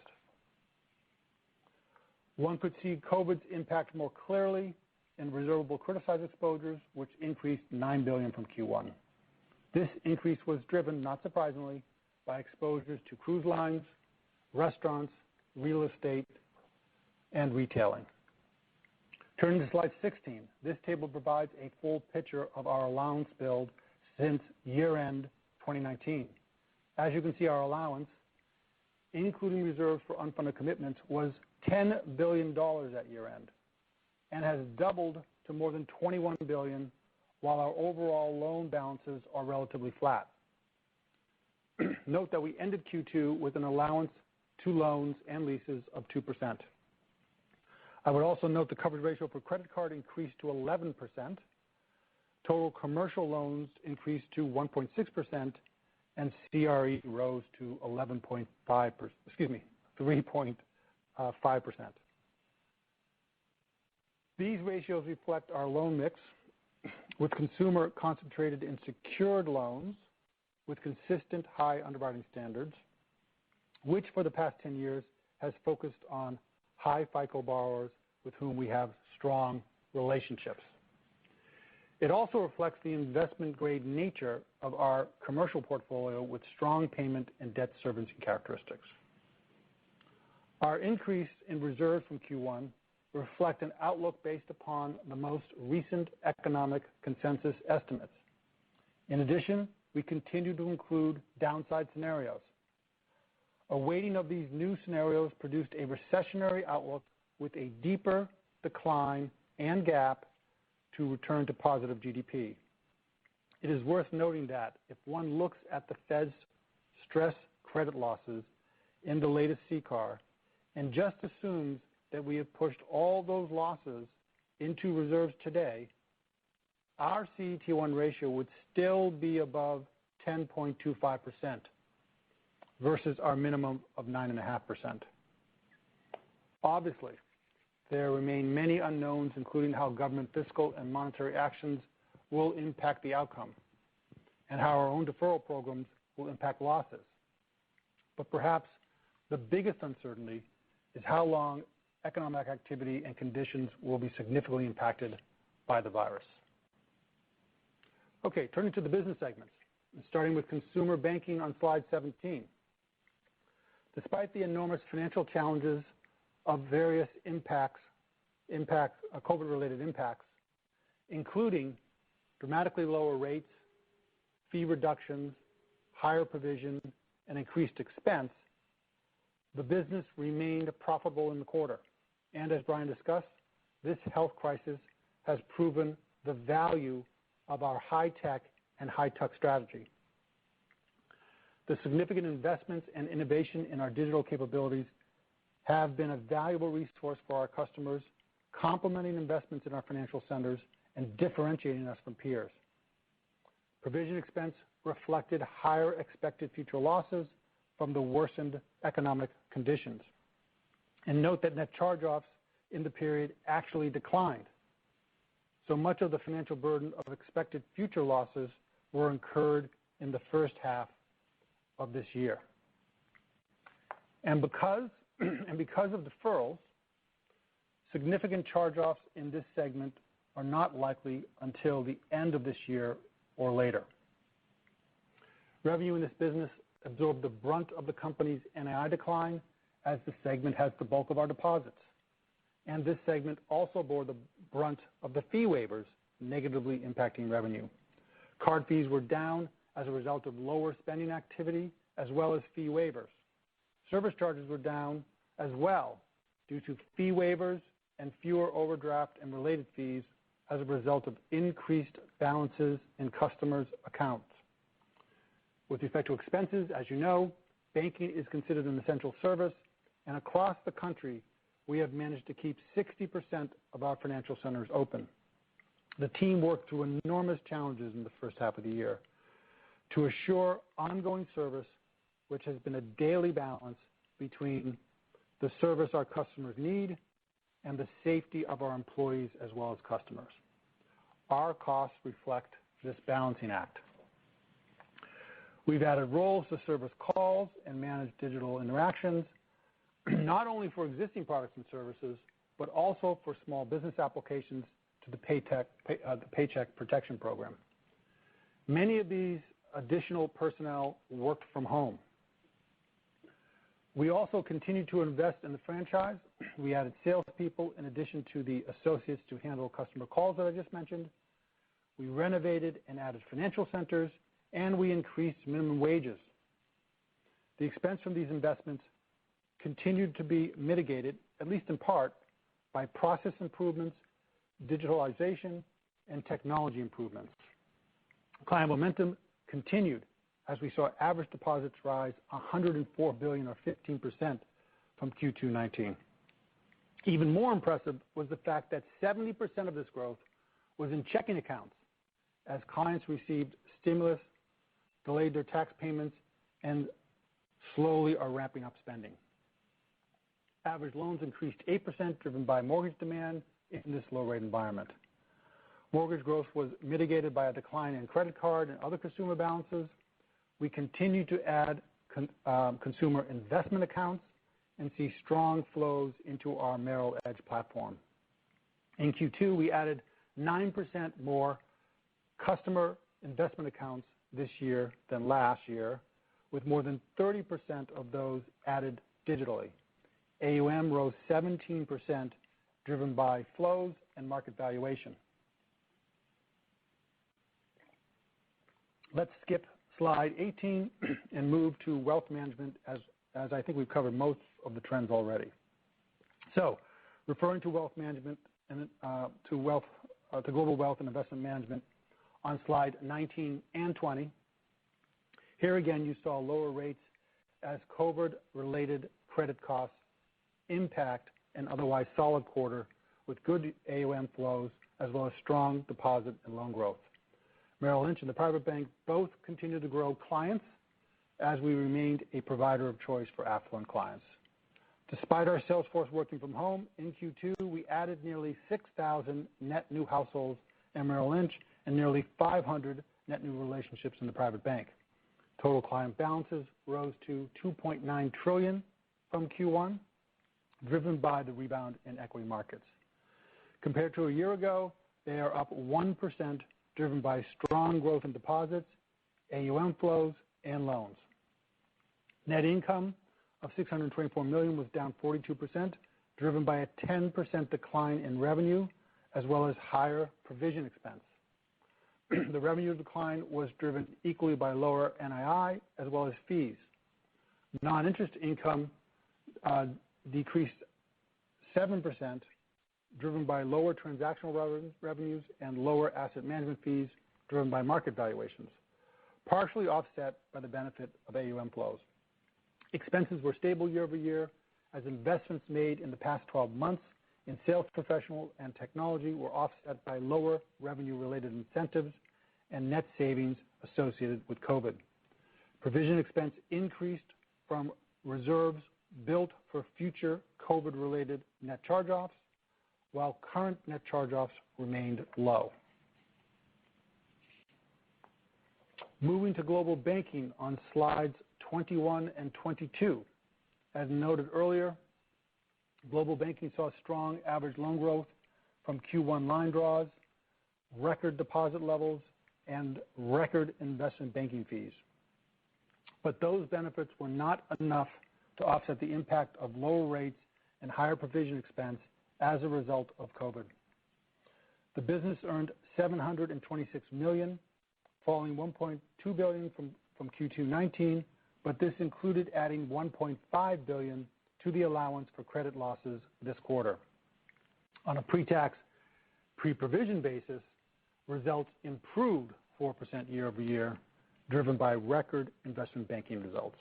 One could see COVID's impact more clearly in reservable criticized exposures, which increased $9 billion from Q1. This increase was driven, not surprisingly, by exposures to cruise lines, restaurants, real estate, and retailing. Turning to slide 16, this table provides a full picture of our allowance build since year-end 2019. As you can see, our allowance, including reserves for unfunded commitments, was $10 billion at year-end and has doubled to more than $21 billion, while our overall loan balances are relatively flat. Note that we ended Q2 with an allowance to loans and leases of 2%. I would also note the coverage ratio for credit card increased to 11%. Total commercial loans increased to 1.6%, and CRE rose to 3.5%. These ratios reflect our loan mix, with consumer concentrated in secured loans with consistent high underwriting standards, which for the past 10 years has focused on high FICO borrowers with whom we have strong relationships. It also reflects the investment-grade nature of our commercial portfolio with strong payment and debt servicing characteristics. Our increase in reserves from Q1 reflect an outlook based upon the most recent economic consensus estimates. In addition, we continue to include downside scenarios. A weighting of these new scenarios produced a recessionary outlook with a deeper decline and gap to return to positive GDP. It is worth noting that if one looks at the Fed's stress credit losses in the latest CCAR and just assumes that we have pushed all those losses into reserves today, our CET1 ratio would still be above 10.25% versus our minimum of 9.5%. Obviously, there remain many unknowns, including how government fiscal and monetary actions will impact the outcome and how our own deferral programs will impact losses. But perhaps the biggest uncertainty is how long economic activity and conditions will be significantly impacted by the virus. Okay, turning to the business segments, starting with consumer banking on slide 17. Despite the enormous financial challenges of various COVID-related impacts, including dramatically lower rates, fee reductions, higher provision, and increased expense, the business remained profitable in the quarter. And as Brian discussed, this health crisis has proven the value of our high-tech and high-touch strategy. The significant investments and innovation in our digital capabilities have been a valuable resource for our customers, complementing investments in our financial centers and differentiating us from peers. Provision expense reflected higher expected future losses from the worsened economic conditions. And note that net charge-offs in the period actually declined. So much of the financial burden of expected future losses were incurred in the first half of this year. And because of deferrals, significant charge-offs in this segment are not likely until the end of this year or later. Revenue in this business absorbed the brunt of the company's NII decline, as the segment has the bulk of our deposits. And this segment also bore the brunt of the fee waivers, negatively impacting revenue. Card fees were down as a result of lower spending activity, as well as fee waivers. Service charges were down as well due to fee waivers and fewer overdraft and related fees as a result of increased balances in customers' accounts. With respect to expenses, as you know, banking is considered an essential service, and across the country, we have managed to keep 60% of our financial centers open. The team worked through enormous challenges in the first half of the year to assure ongoing service, which has been a daily balance between the service our customers need and the safety of our employees as well as customers. Our costs reflect this balancing act. We've added roles to service calls and manage digital interactions, not only for existing products and services, but also for small business applications to the Paycheck Protection Program. Many of these additional personnel worked from home. We also continued to invest in the franchise. We added salespeople in addition to the associates to handle customer calls that I just mentioned. We renovated and added financial centers, and we increased minimum wages. The expense from these investments continued to be mitigated, at least in part, by process improvements, digitalization, and technology improvements. Client momentum continued as we saw average deposits rise $104 billion or 15% from Q2 19. Even more impressive was the fact that 70% of this growth was in checking accounts as clients received stimulus, delayed their tax payments, and slowly are ramping up spending. Average loans increased 8%, driven by mortgage demand in this low-rate environment. Mortgage growth was mitigated by a decline in credit card and other consumer balances. We continue to add consumer investment accounts and see strong flows into our Merrill Edge platform. In Q2, we added 9% more customer investment accounts this year than last year, with more than 30% of those added digitally. AUM rose 17%, driven by flows and market valuation. Let's skip slide 18 and move to wealth management, as I think we've covered most of the trends already. So, referring to wealth management and to global wealth and investment management on slide 19 and 20, here again you saw lower rates as COVID-related credit costs impact an otherwise solid quarter with good AUM flows as well as strong deposit and loan growth. Merrill Lynch and the private bank both continue to grow clients as we remained a provider of choice for affluent clients. Despite our sales force working from home, in Q2 we added nearly 6,000 net new households in Merrill Lynch and nearly 500 net new relationships in the private bank. Total client balances rose to $2.9 trillion from Q1, driven by the rebound in equity markets. Compared to a year ago, they are up 1%, driven by strong growth in deposits, AUM flows, and loans. Net income of $624 million was down 42%, driven by a 10% decline in revenue, as well as higher provision expense. The revenue decline was driven equally by lower NII as well as fees. Non-interest income decreased 7%, driven by lower transactional revenues and lower asset management fees driven by market valuations, partially offset by the benefit of AUM flows. Expenses were stable year over year as investments made in the past 12 months in sales professional and technology were offset by lower revenue-related incentives and net savings associated with COVID. Provision expense increased from reserves built for future COVID-related net charge-offs, while current net charge-offs remained low. Moving to global banking on slides 21 and 22. As noted earlier, global banking saw strong average loan growth from Q1 line draws, record deposit levels, and record investment banking fees. But those benefits were not enough to offset the impact of lower rates and higher provision expense as a result of COVID. The business earned $726 million, falling $1.2 billion from Q2 19, but this included adding $1.5 billion to the allowance for credit losses this quarter. On a pre-tax, pre-provision basis, results improved 4% year over year, driven by record investment banking results.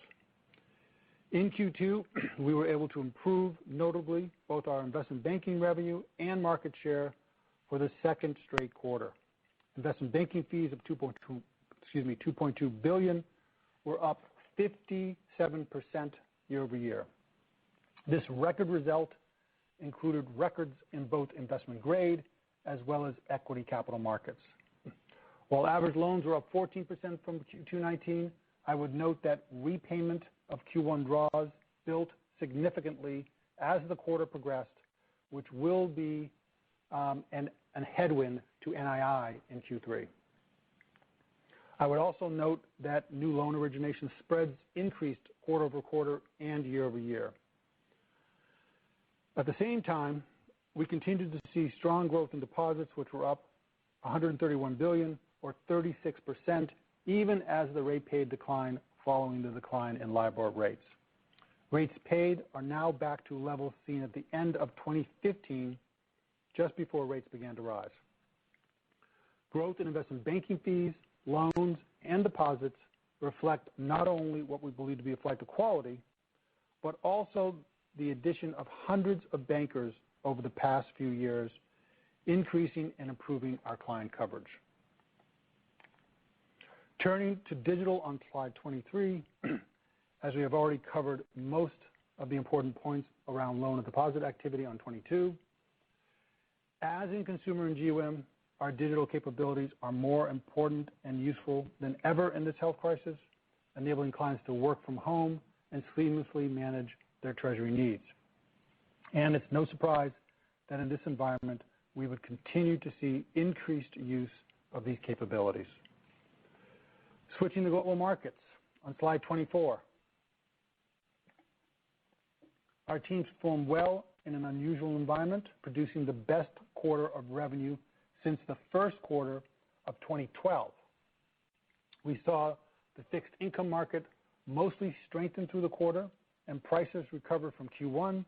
In Q2, we were able to improve notably both our investment banking revenue and market share for the second straight quarter. Investment banking fees of $2.2 billion were up 57% year over year. This record result included records in both investment grade as well as equity capital markets. While average loans were up 14% from Q2 19, I would note that repayment of Q1 draws built significantly as the quarter progressed, which will be a headwind to NII in Q3. I would also note that new loan origination spreads increased quarter over quarter and year over year. At the same time, we continued to see strong growth in deposits, which were up $131 billion, or 36%, even as the rate paid declined following the decline in LIBOR rates. Rates paid are now back to levels seen at the end of 2015, just before rates began to rise. Growth in investment banking fees, loans, and deposits reflect not only what we believe to be a flight to quality, but also the addition of hundreds of bankers over the past few years, increasing and improving our client coverage. Turning to digital on slide 23, as we have already covered most of the important points around loan and deposit activity on 22. As in consumer and GWIM, our digital capabilities are more important and useful than ever in this health crisis, enabling clients to work from home and seamlessly manage their treasury needs. And it's no surprise that in this environment, we would continue to see increased use of these capabilities. Switching to global markets on slide 24. Our teams performed well in an unusual environment, producing the best quarter of revenue since the first quarter of 2012. We saw the fixed income market mostly strengthen through the quarter, and prices recovered from Q1,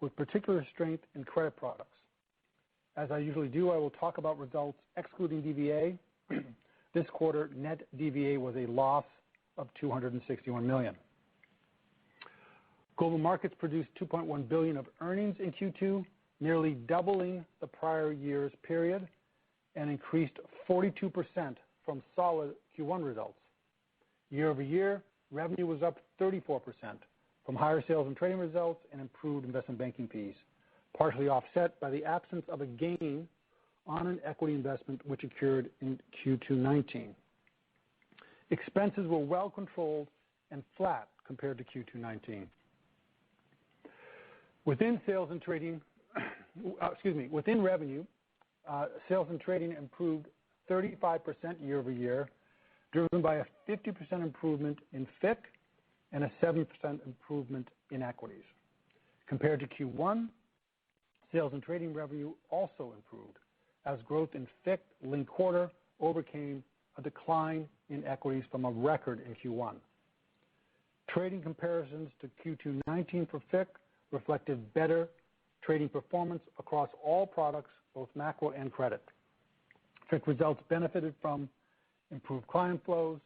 with particular strength in credit products. As I usually do, I will talk about results excluding DBA. This quarter, net DVA was a loss of $261 million. Global markets produced $2.1 billion of earnings in Q2, nearly doubling the prior year's period, and increased 42% from solid Q1 results. Year over year, revenue was up 34% from higher sales and trading results and improved investment banking fees, partially offset by the absence of a gain on an equity investment which occurred in Q2 19. Expenses were well controlled and flat compared to Q2 19. Within sales and trading, within revenue, sales and trading improved 35% year over year, driven by a 50% improvement in FICC and a 7% improvement in equities. Compared to Q1, sales and trading revenue also improved, as growth in FICC linked quarter overcame a decline in equities from a record in Q1. Trading comparisons to Q2 19 for FICC reflected better trading performance across all products, both macro and credit. FICC results benefited from improved client flows,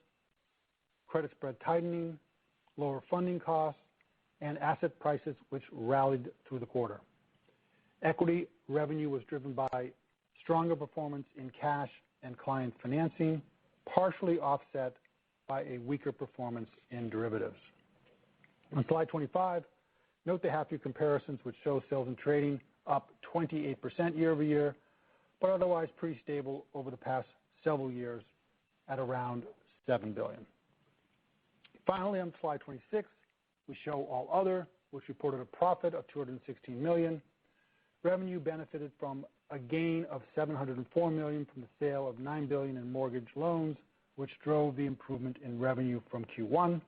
credit spread tightening, lower funding costs, and asset prices which rallied through the quarter. Equity revenue was driven by stronger performance in cash and client financing, partially offset by a weaker performance in derivatives. On slide 25, note the half-year comparisons which show sales and trading up 28% year over year, but otherwise pretty stable over the past several years at around $7 billion. Finally, on slide 26, we show all other, which reported a profit of $216 million. Revenue benefited from a gain of $704 million from the sale of $9 billion in mortgage loans, which drove the improvement in revenue from Q1.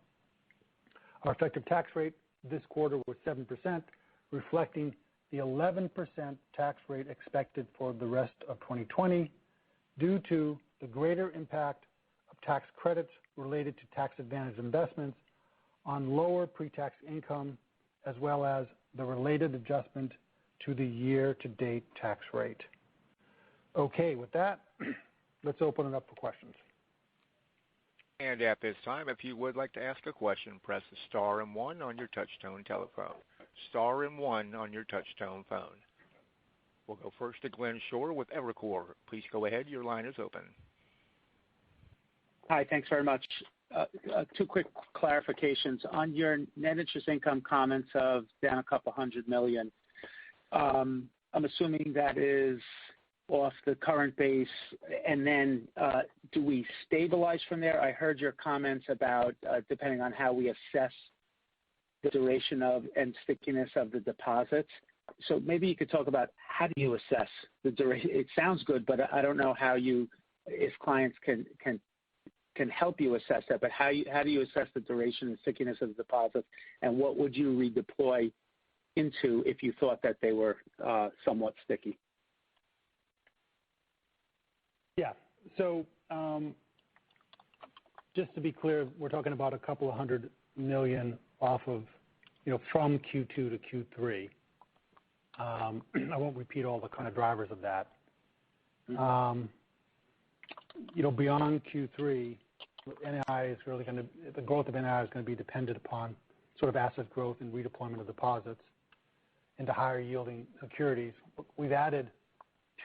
Our effective tax rate this quarter was 7%, reflecting the 11% tax rate expected for the rest of 2020 due to the greater impact of tax credits related to tax advantage investments on lower pre-tax income, as well as the related adjustment to the year-to-date tax rate. Okay, with that, let's open it up for questions. And at this time, if you would like to ask a question, press star and one on your touch-tone telephone. Star and one on your touch-tone phone. We'll go first to Glenn Schorr with Evercore. Please go ahead. Your line is open. Hi, thanks very much. Two quick clarifications. On your net interest income comments of down a couple $100 million, I'm assuming that is off the current base, and then do we stabilize from there? I heard your comments about depending on how we assess the duration of and stickiness of the deposits. So maybe you could talk about how do you assess the duration? It sounds good, but I don't know how you, if clients can help you assess that, but how do you assess the duration and stickiness of the deposits, and what would you redeploy into if you thought that they were somewhat sticky? Yeah. So just to be clear, we're talking about a couple of $100 million off of, from Q2 to Q3. I won't repeat all the kind of drivers of that. Beyond Q3, NII is really the growth of NII is going to be dependent upon sort of asset growth and redeployment of deposits into higher yielding securities. We've added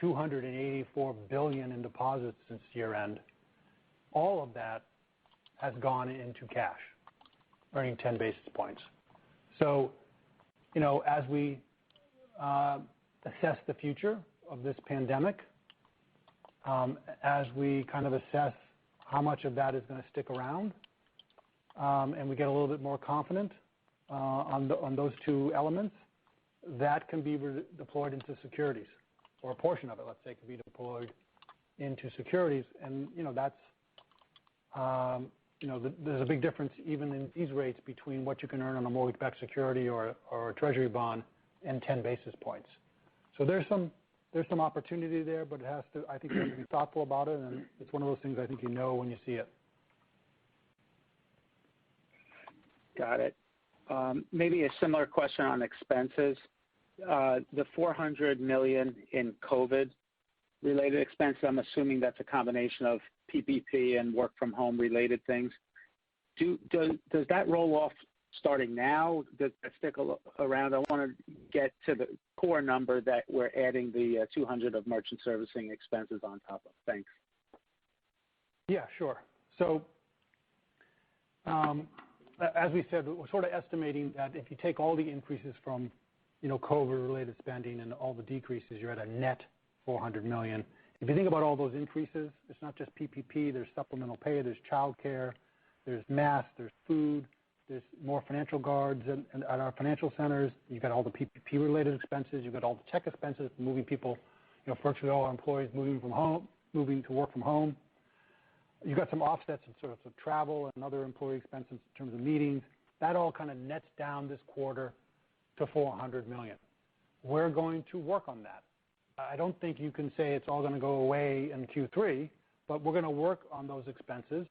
$284 billion in deposits since year end. All of that has gone into cash, earning 10 basis points. So, as we assess the future of this pandemic, as we kind of assess how much of that is going to stick around, and we get a little bit more confident on those two elements, that can be deployed into securities, or a portion of it, let's say, can be deployed into securities. And, that's, there's a big difference even in these rates between what you can earn on a mortgage-backed security or a treasury bond and 10 basis points. So there's some opportunity there, but I think you have to be thoughtful about it, and it's one of those things I think when you see it. Got it. Maybe a similar question on expenses. The $400 million in COVID-related expenses, I'm assuming that's a combination of PPP and work from home related things. Does that roll off starting now? Does that stick around? I want to get to the core number that we're adding the 200 of merchant servicing expenses on top of. Thanks. Yeah, sure. So as we said, we're sort of estimating that if you take all the increases from COVID-related spending and all the decreases, you're at a net $400 million. If you think about all those increases, it's not just PPP, there's supplemental pay, there's child care, there's masks, there's food, there's more financial guards at our financial centers. You've got all the PPP-related expenses. You've got all the tech expenses, moving people, virtually all our employees moving to work from home. You've got some offsets in sort of travel and other employee expenses in terms of meetings. That all kind of nets down this quarter to $400 million. We're going to work on that. I don't think you can say it's all going to go away in Q3, but we're going to work on those expenses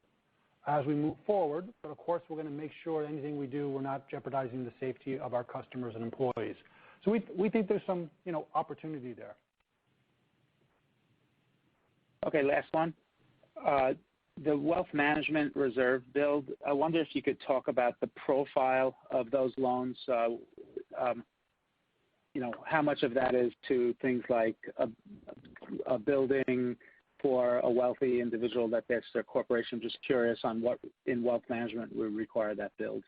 as we move forward. But of course, we're going to make sure anything we do, we're not jeopardizing the safety of our customers and employees. So we think there's some, opportunity there. Okay, last one. The wealth management reserve build, I wonder if you could talk about the profile of those loans. How much of that is to things like a building for a wealthy individual that that's their corporation. Just curious on what in wealth management would require that build.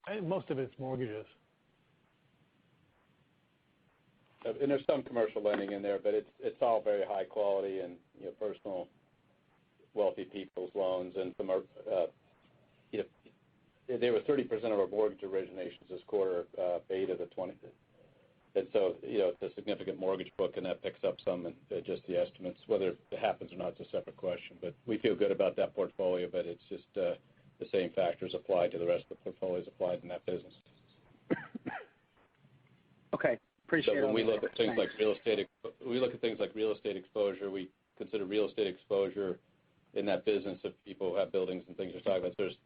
I think most of it's mortgages. And there's some commercial lending in there, but it's all very high quality and personal wealthy people's loans, and some they were 30% of our mortgage originations this quarter, 8 of the 20. And so, it's a significant mortgage book, and that picks up some and just the estimates. Whether it happens or not is a separate question. But we feel good about that portfolio, but it's just the same factors apply to the rest of the portfolios applied in that business. Okay, appreciate it. So when we look at things like real estate exposure, we consider real estate exposure in that business of people who have buildings and things you're talking about. There's,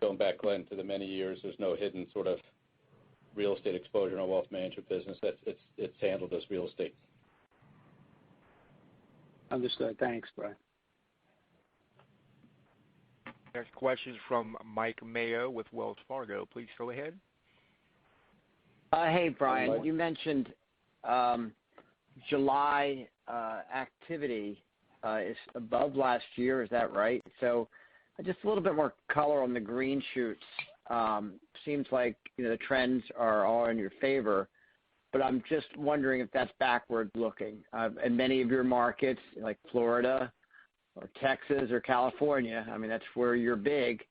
going back, Glenn, to the many years, there's no hidden sort of real estate exposure in our wealth management business. It's handled as real estate. Understood. Thanks, Brian. Next question is from Mike Mayo with Wells Fargo. Please go ahead. Hey, Brian. You mentioned July activity is above last year. Is that right? So just a little bit more color on the green shoots. Seems like the trends are all in your favor, but I'm just wondering if that's backward looking. In many of your markets, like Florida or Texas or California, I mean, that's where you're big,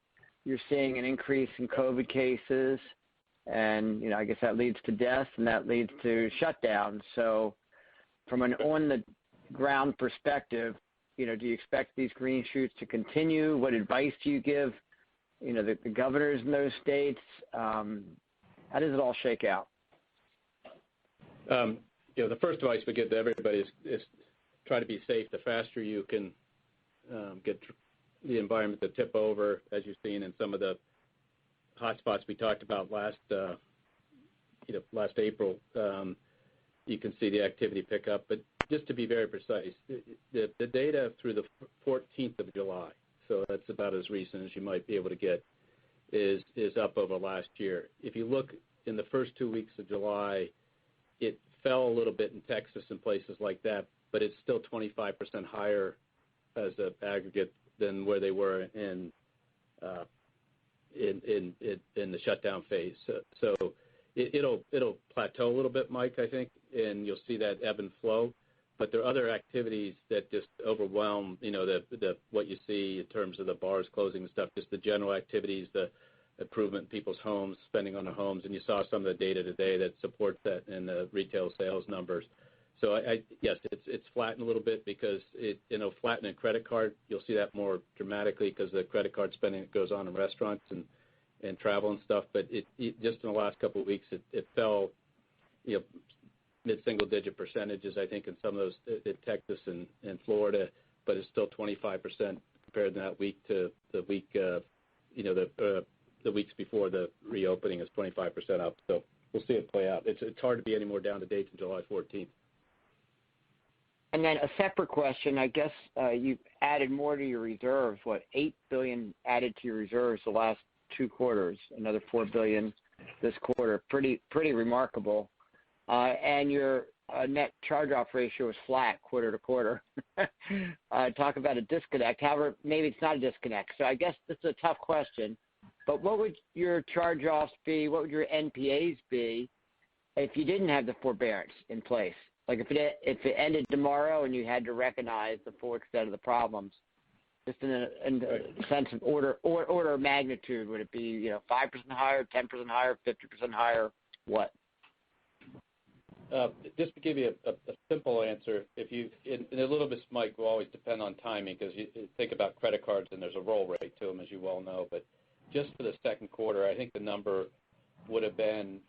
you're seeing an increase in COVID cases, and I guess that leads to deaths and that leads to shutdowns. So from an on-the-ground perspective, do you expect these green shoots to continue? What advice do you give the governors in those states? How does it all shake out? The first advice we give to everybody is try to be safe. The faster you can get the environment to tip over, as you've seen in some of the hotspots we talked about last April, you can see the activity pick up. But just to be very precise, the data through the 14th of July, so that's about as recent as you might be able to get, is up over last year. If you look in the first 2 weeks of July, it fell a little bit in Texas and places like that, but it's still 25% higher as an aggregate than where they were in the shutdown phase. So it'll plateau a little bit, Mike, I think, and you'll see that ebb and flow. But there are other activities that just overwhelm, what you see in terms of the bars closing and stuff, just the general activities, the improvement in people's homes, spending on their homes, and you saw some of the data today that supports that in the retail sales numbers. So yes, it's flattened a little bit because flattening credit card, you'll see that more dramatically because the credit card spending that goes on in restaurants and travel and stuff. But it just in the last couple of weeks, it fell, mid-single digit percentages, I think, in some of those in Texas and Florida, but it's still 25% compared to that week to the week, the weeks before the reopening is 25% up. So we'll see it play out. It's hard to be any more down to date than July 14th. And then a separate question, I guess you've added more to your reserves, $8 billion added to your reserves the last 2 quarters, another $4 billion this quarter. Pretty remarkable. And your net charge-off ratio is flat quarter to quarter. Talk about a disconnect. However, maybe it's not a disconnect. So I guess this is a tough question. But what would your charge-offs be? What would your NPAs be if you didn't have the forbearance in place? Like if it ended tomorrow and you had to recognize the full extent of the problems, just in a sense of order of magnitude, would it be 5% higher, 10% higher, 50% higher? What? Just to give you a simple answer, and a little bit, Mike, will always depend on timing because you think about credit cards and there's a roll rate to them, as you well know. But just for the second quarter, I think the number would have been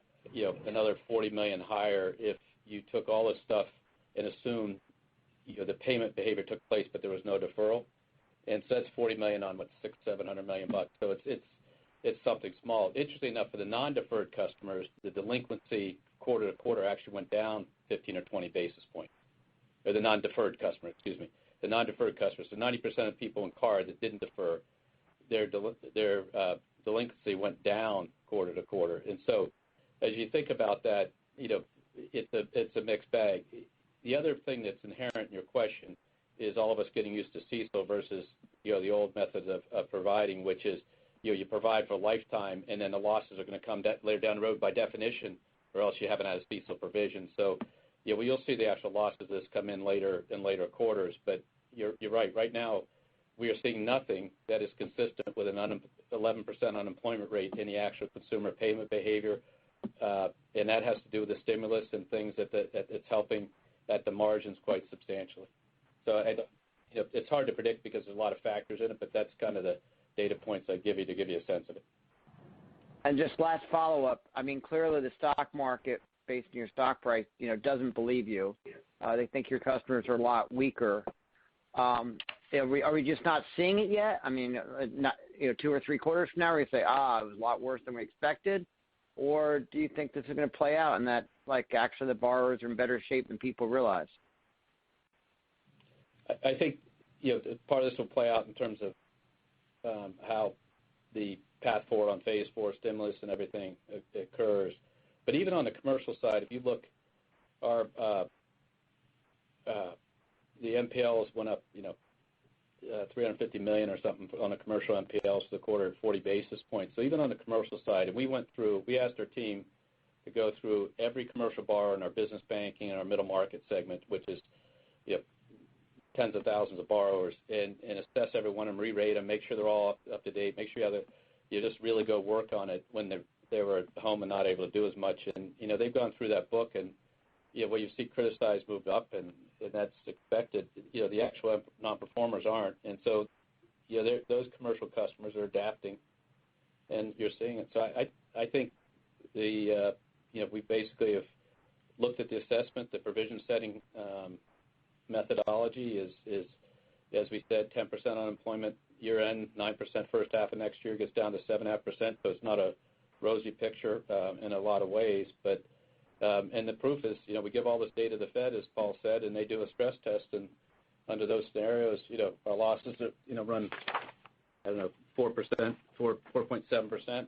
another $40 million higher if you took all this stuff and assumed the payment behavior took place, but there was no deferral. And so that's $40 million on $600-700 million bucks. So it's something small. Interesting enough, for the non-deferred customers, the delinquency quarter to quarter actually went down 15 or 20 basis points. Or the non-deferred customer, excuse me. The non-deferred customers. So 90% of people in card that didn't defer, their delinquency went down quarter to quarter. And so as you think about that, it's a mixed bag. The other thing that's inherent in your question is all of us getting used to CECL versus the old methods of providing, which is you provide for a lifetime and then the losses are going to come later down the road by definition, or else you haven't had a CECL provision. So you'll see the actual losses of this come in later quarters. But you're right. Right now, we are seeing nothing that is consistent with an 11% unemployment rate in the actual consumer payment behavior, and that has to do with the stimulus and things that it's helping at the margins quite substantially. So it's hard to predict because there's a lot of factors in it, but that's kind of the data points I give you to give you a sense of it. And just last follow-up, I mean, clearly the stock market, based on your stock price, doesn't believe you. They think your customers are a lot weaker. Are we just not seeing it yet? I mean, not 2 or 3 quarters from now, we say, it was a lot worse than we expected, or do you think this is going to play out and that, like, actually the borrowers are in better shape than people realize? I think part of this will play out in terms of how the path forward on phase 4 stimulus and everything occurs. But even on the commercial side, if you look, the NPLs went up, $350 million or something on the commercial NPLs for the quarter at 40 basis points. So even on the commercial side, and we asked our team to go through every commercial borrower in our business banking and our middle market segment, which is tens of thousands of borrowers, and assess every one of them, re-rate them, make sure they're all up to date, make sure you just really go work on it when they were at home and not able to do as much. And they've gone through that book, and what you see criticized moved up, and that's expected. The actual non-performers aren't, and so those commercial customers are adapting, and you're seeing it. So I think we basically have looked at the assessment, the provision setting methodology is, as we said, 10% unemployment year-end, 9% first half of next year, gets down to 7.5%. So it's not a rosy picture in a lot of ways, but and the proof is, we give all this data to the Fed, as Paul said, and they do a stress test, and under those scenarios, our losses run, 4%, 4.7%,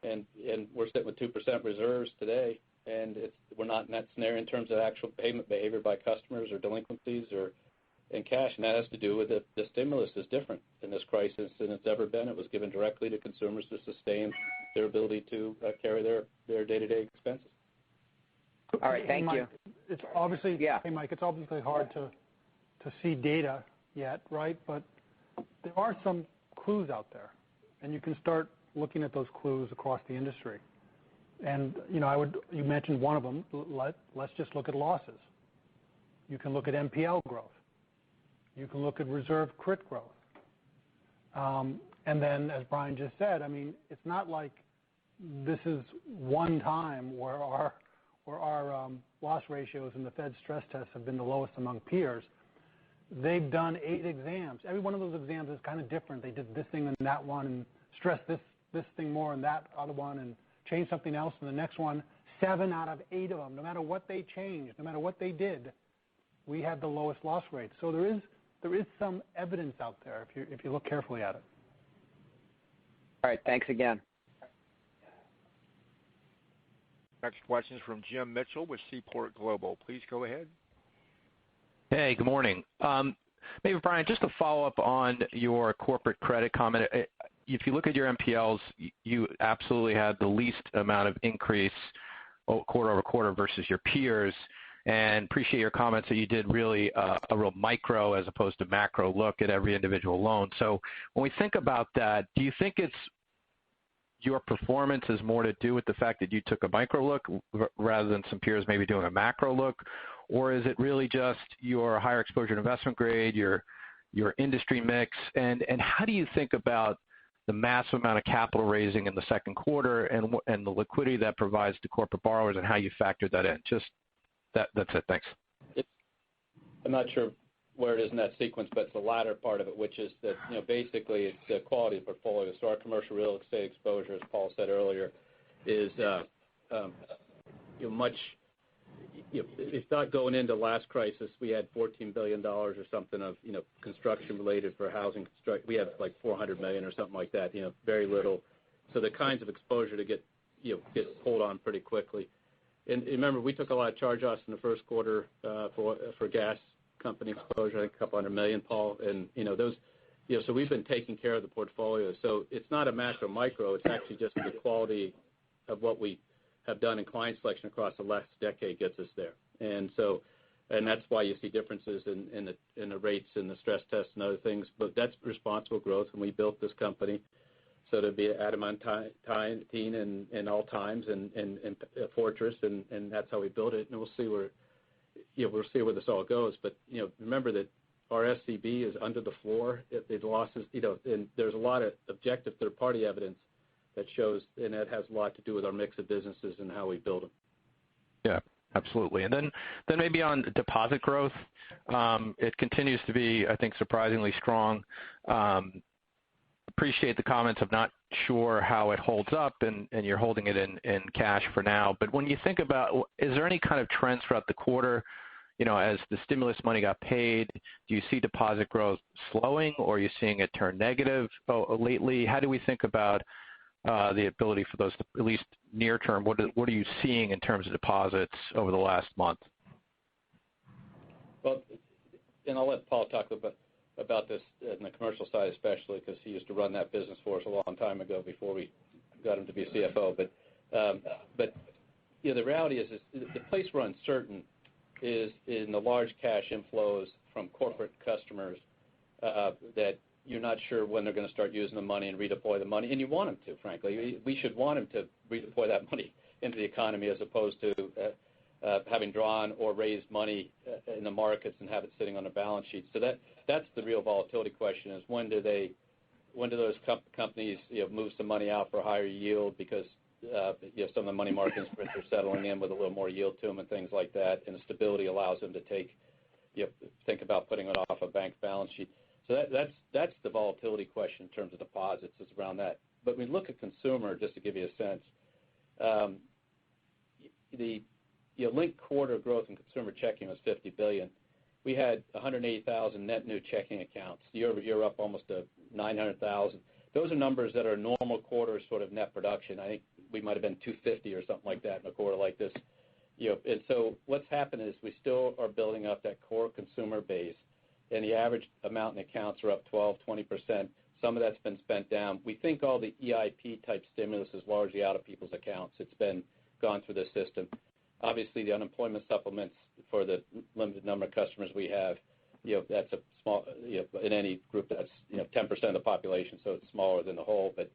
and we're sitting with 2% reserves today, and we're not in that scenario in terms of actual payment behavior by customers or delinquencies or in cash, and that has to do with the stimulus is different in this crisis than it's ever been. It was given directly to consumers to sustain their ability to carry their day-to-day expenses. All right, thank you. It's obviously, Hey, Mike, it's obviously hard to see data yet, right? But there are some clues out there, and you can start looking at those clues across the industry. And you mentioned one of them. Let's just look at losses. You can look at NPL growth. You can look at reserve crit growth. And then, as Brian just said, I mean, it's not like this is one time where our loss ratios in the Fed stress tests have been the lowest among peers. They've done 8 exams. Every one of those exams is kind of different. They did this thing and that one and stressed this thing more and that other one and changed something else in the next one. 7 out of 8 of them, no matter what they changed, no matter what they did, we had the lowest loss rate. So there is some evidence out there if you look carefully at it. All right, thanks again. Next question is from Jim Mitchell with Seaport Global. Please go ahead. Hey, good morning. Maybe, Brian, just to follow up on your corporate credit comment, if you look at your NPLs, you absolutely had the least amount of increase quarter over quarter versus your peers, and appreciate your comments that you did really a real micro as opposed to macro look at every individual loan. So when we think about that, do you think it's your performance has more to do with the fact that you took a micro look rather than some peers maybe doing a macro look? Or is it really just your higher exposure to investment grade, your industry mix? And how do you think about the massive amount of capital raising in the second quarter and the liquidity that provides to corporate borrowers and how you factored that in? Just that's it. Thanks. I'm not sure where it is in that sequence, but it's the latter part of it, which is that basically it's the quality of portfolio. So our commercial real estate exposure, as Paul said earlier, is much. It's not going into last crisis. We had $14 billion or something of construction related for housing construction. We have like $400 million or something like that. Very little. So the kinds of exposure to get pulled on pretty quickly. And remember, we took a lot of charge-offs in the first quarter for gas company exposure, I think a couple $100 million, Paul, and those. So we've been taking care of the portfolio. So it's not a macro micro. It's actually just the quality of what we have done in client selection across the last decade gets us there. And so and that's why you see differences in the rates and the stress tests and other things. But that's responsible growth, and we built this company so to be adamantine in all times and a fortress, and that's how we built it. And we'll see where this all goes. But remember that our SCB is under the floor. It losses, and there's a lot of objective third-party evidence that shows, and that has a lot to do with our mix of businesses and how we build them. Yeah, absolutely. And then maybe on deposit growth, it continues to be, I think, surprisingly strong. Appreciate the comments of not sure how it holds up, and you're holding it in cash for now. But when you think about, is there any kind of trends throughout the quarter, as the stimulus money got paid, do you see deposit growth slowing, or are you seeing it turn negative lately? How do we think about the ability for those, at least near term, what are you seeing in terms of deposits over the last month? Well, and I'll let Paul talk about this in the commercial side especially, because he used to run that business for us a long time ago before we got him to be CFO. But the reality is the place we're uncertain is in the large cash inflows from corporate customers that you're not sure when they're going to start using the money and redeploy the money, and you want them to, frankly. We should want them to redeploy that money into the economy as opposed to having drawn or raised money in the markets and have it sitting on a balance sheet. So that's the real volatility question: is when do those companies move some money out for a higher yield because some of the money market instruments are settling in with a little more yield to them and things like that, and the stability allows them to think about putting it off a bank's balance sheet. So that's the volatility question in terms of deposits, is around that. But when we look at consumer, just to give you a sense, the linked quarter growth in consumer checking was $50 billion. We had 180,000 net new checking accounts. Year over year up almost to 900,000. Those are numbers that are normal quarter sort of net production. I think we might have been 250 or something like that in a quarter like this. And so what's happened is we still are building up that core consumer base, and the average amount in accounts are up 12, 20%. Some of that's been spent down. We think all the EIP type stimulus is largely out of people's accounts. It's been gone through the system. Obviously, the unemployment supplements for the limited number of customers we have, that's a small, in any group that's 10% of the population, so it's smaller than the whole. But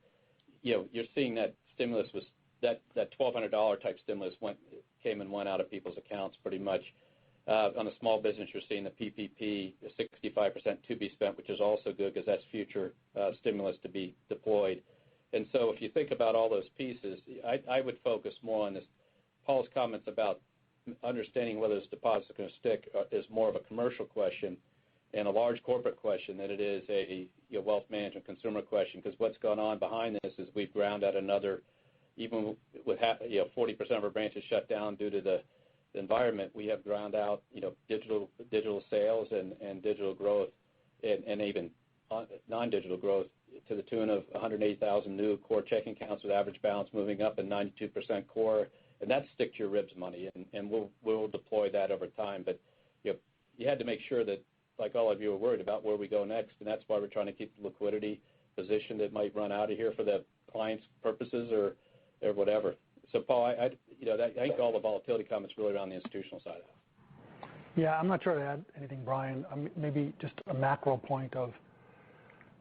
you're seeing that stimulus was that $1,200 type stimulus came and went out of people's accounts pretty much. On a small business, you're seeing the PPP, 65% to be spent, which is also good because that's future stimulus to be deployed. And so if you think about all those pieces, I would focus more on this. Paul's comments about understanding whether this deposit is going to stick is more of a commercial question and a large corporate question than it is a wealth management consumer question, because what's gone on behind this is we've ground out another, even with 40% of our branches shut down due to the environment, we have ground out digital sales and digital growth and even non-digital growth to the tune of 108,000 new core checking accounts with average balance moving up and 92% core. And that's stick to your ribs money, and we'll deploy that over time. But you had to make sure that, like all of you, are worried about where we go next, and that's why we're trying to keep the liquidity position that might run out of here for the client's purposes or whatever. So, Paul, I think all the volatility comments really around the institutional side of it. Yeah, I'm not sure to add anything, Brian. Maybe just a macro point of,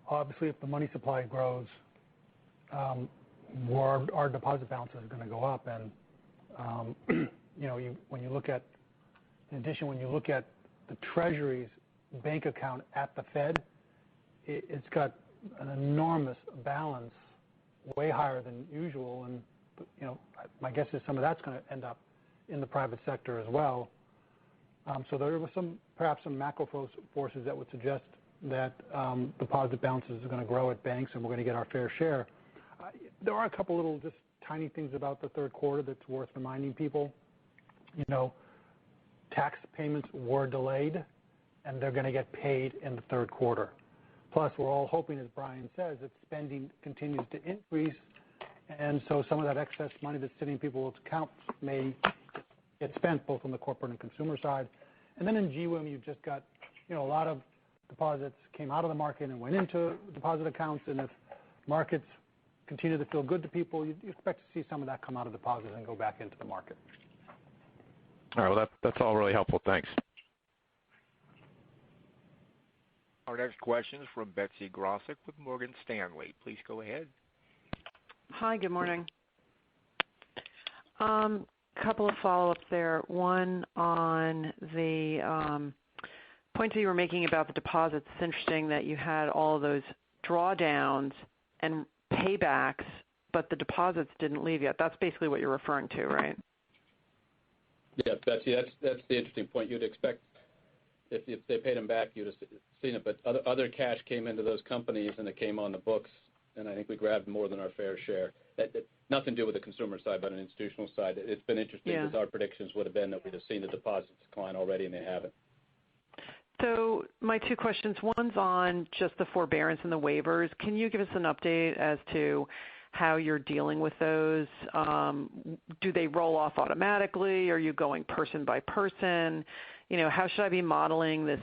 obviously, if the money supply grows, our deposit balances are going to go up, and when you look at, in addition, when you look at the Treasury's bank account at the Fed, it's got an enormous balance, way higher than usual, and my guess is some of that's going to end up in the private sector as well. So there was perhaps some macro forces that would suggest that deposit balances are going to grow at banks, and we're going to get our fair share. There are a couple little just tiny things about the third quarter that's worth reminding people. Tax payments were delayed, and they're going to get paid in the third quarter. Plus, we're all hoping, as Brian says, that spending continues to increase, and so some of that excess money that's sitting in people's accounts may get spent both on the corporate and consumer side. And then in GWIM, you've just got a lot of deposits came out of the market and went into deposit accounts, and if markets continue to feel good to people, you expect to see some of that come out of deposits and go back into the market. All right, well, that's all really helpful. Thanks. Our next question is from Betsy Graseck with Morgan Stanley. Please go ahead. Hi, good morning. Couple of follow-ups there. One on the point that you were making about the deposits. It's interesting that you had all of those drawdowns and paybacks, but the deposits didn't leave yet. That's basically what you're referring to, right? Yeah, Betsy, that's the interesting point. You'd expect if they paid them back, you'd have seen it, but other cash came into those companies and it came on the books, and I think we grabbed more than our fair share. That nothing to do with the consumer side, but an institutional side. It's been interesting because our predictions would have been that we'd have seen the deposits decline already, and they haven't. So my two questions, one's on just the forbearance and the waivers. Can you give us an update as to how you're dealing with those? Do they roll off automatically? Are you going person by person? How should I be modeling this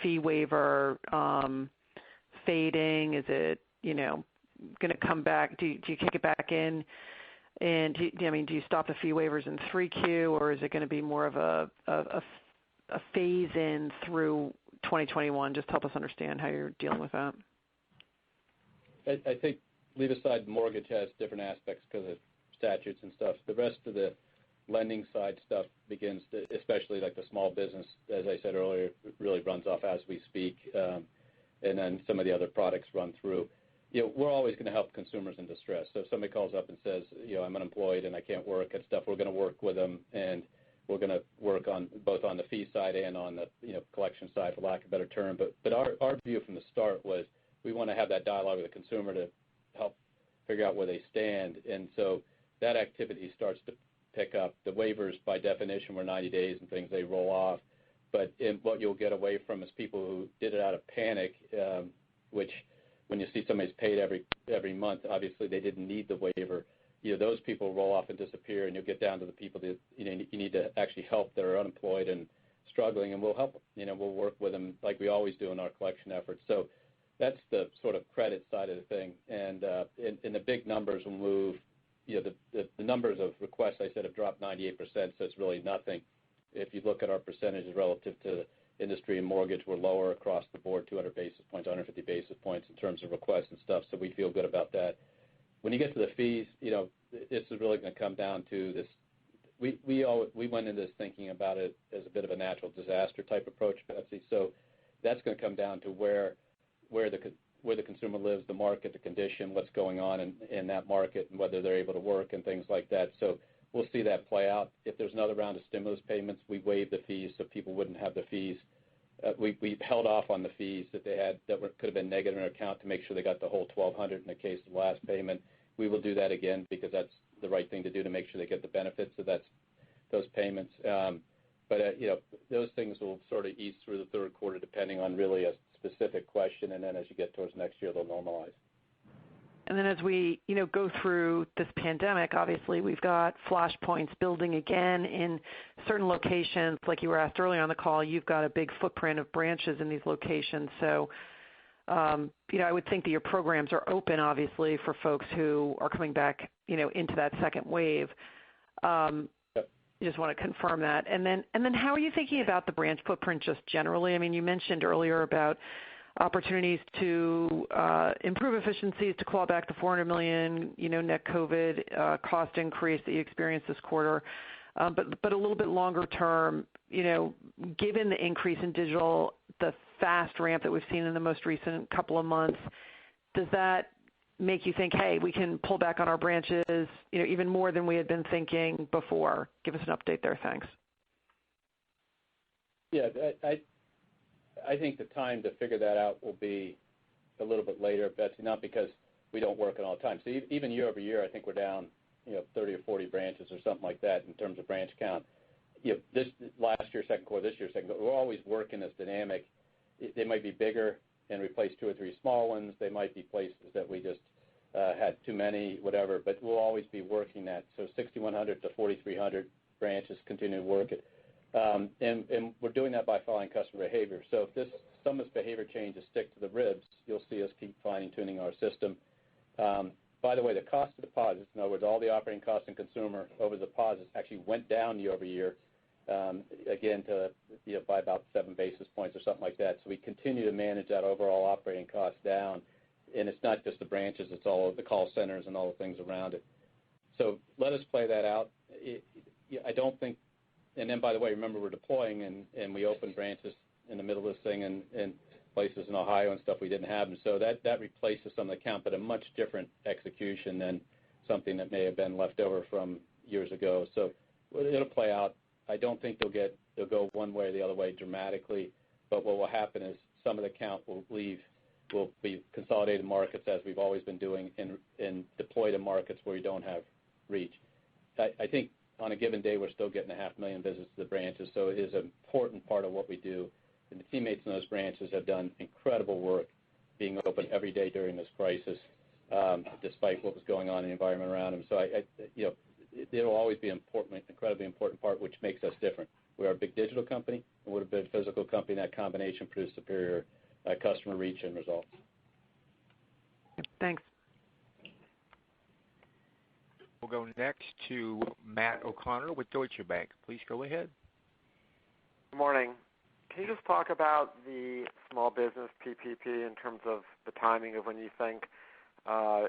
fee waiver fading? Is it, going to come back? Do you kick it back in? And do you stop the fee waivers in 3Q, or is it going to be more of a phase in through 2021? Just help us understand how you're dealing with that. I think leave aside mortgage has different aspects because of statutes and stuff. The rest of the lending side stuff begins to, especially like the small business, as I said earlier, really runs off as we speak, and then some of the other products run through. We're always going to help consumers in distress. So if somebody calls up and says, I'm unemployed and I can't work and stuff, we're going to work with them, and we're going to work on both on the fee side and on the collection side, for lack of a better term. But our view from the start was we want to have that dialogue with the consumer to help figure out where they stand, and so that activity starts to pick up. The waivers, by definition, were 90 days and things, they roll off. But what you'll get away from is people who did it out of panic, which when you see somebody's paid every month, obviously they didn't need the waiver. Those people roll off and disappear, and you'll get down to the people that you need to actually help that are unemployed and struggling, and we'll help them. We'll work with them like we always do in our collection efforts. So that's the sort of credit side of the thing, and the big numbers will move. The numbers of requests, I said, have dropped 98%, so it's really nothing. If you look at our percentages relative to the industry and mortgage, we're lower across the board, 200 basis points, 150 basis points in terms of requests and stuff, so we feel good about that. When you get to the fees, this is really going to come down to this. We went into this thinking about it as a bit of a natural disaster type approach, Betsy, so that's going to come down to where the consumer lives, the market, the condition, what's going on in that market, and whether they're able to work and things like that. So we'll see that play out. If there's another round of stimulus payments, we waive the fees so people wouldn't have the fees. We held off on the fees that they had that could have been negative in their account to make sure they got the whole $1,200 in the case of the last payment. We will do that again because that's the right thing to do to make sure they get the benefits of those payments. But those things will sort of ease through the third quarter depending on really a specific question, and then as you get towards next year, they'll normalize. And then as we go through this pandemic, obviously we've got flashpoints building again in certain locations. Like you were asked earlier on the call, you've got a big footprint of branches in these locations. So, I would think that your programs are open, obviously, for folks who are coming back, into that second wave. You just want to confirm that. And then how are you thinking about the branch footprint just generally? I mean, you mentioned earlier about opportunities to improve efficiencies to claw back the $400 million, net COVID cost increase that you experienced this quarter. But a little bit longer term, given the increase in digital, the fast ramp that we've seen in the most recent couple of months, does that make you think, hey, we can pull back on our branches, even more than we had been thinking before? Give us an update there. Thanks. Yeah, I think the time to figure that out will be a little bit later, Betsy, not because we don't work it all the time. So even year over year, I think we're down, 30 or 40 branches or something like that in terms of branch count. This last year, second quarter, this year, second quarter, we're always working this dynamic. They might be bigger and replace 2 or 3 small ones. They might be places that we just had too many, whatever, but we'll always be working that. So 6,100 to 4,300 branches continue to work it. And we're doing that by following customer behavior. So if some of this behavior changes stick to the ribs, you'll see us keep fine-tuning our system. By the way, the cost of deposits, in other words, all the operating costs in consumer over deposits actually went down year over year. again, by about 7 basis points or something like that. So we continue to manage that overall operating cost down. And it's not just the branches, it's all of the call centers and all the things around it. So let us play that out. I don't think, and then by the way, remember we're deploying and we opened branches in the middle of this thing in places in Ohio and stuff we didn't have. And so that replaces some of the count, but a much different execution than something that may have been left over from years ago. So it'll play out. I don't think they'll go one way or the other way dramatically, but what will happen is some of the count will be consolidated markets as we've always been doing and deploy to markets where we don't have reach. I think on a given day we're still getting 500,000 visits to the branches, so it is an important part of what we do. And the teammates in those branches have done incredible work being open every day during this crisis, despite what was going on in the environment around them. So it'll always be incredibly important part, which makes us different. We're a big digital company, and we're a big physical company. That combination produces superior customer reach and results. Thanks. We'll go next to Matt O'Connor with Deutsche Bank. Please go ahead. Good morning. Can you just talk about the small business PPP in terms of the timing of when you think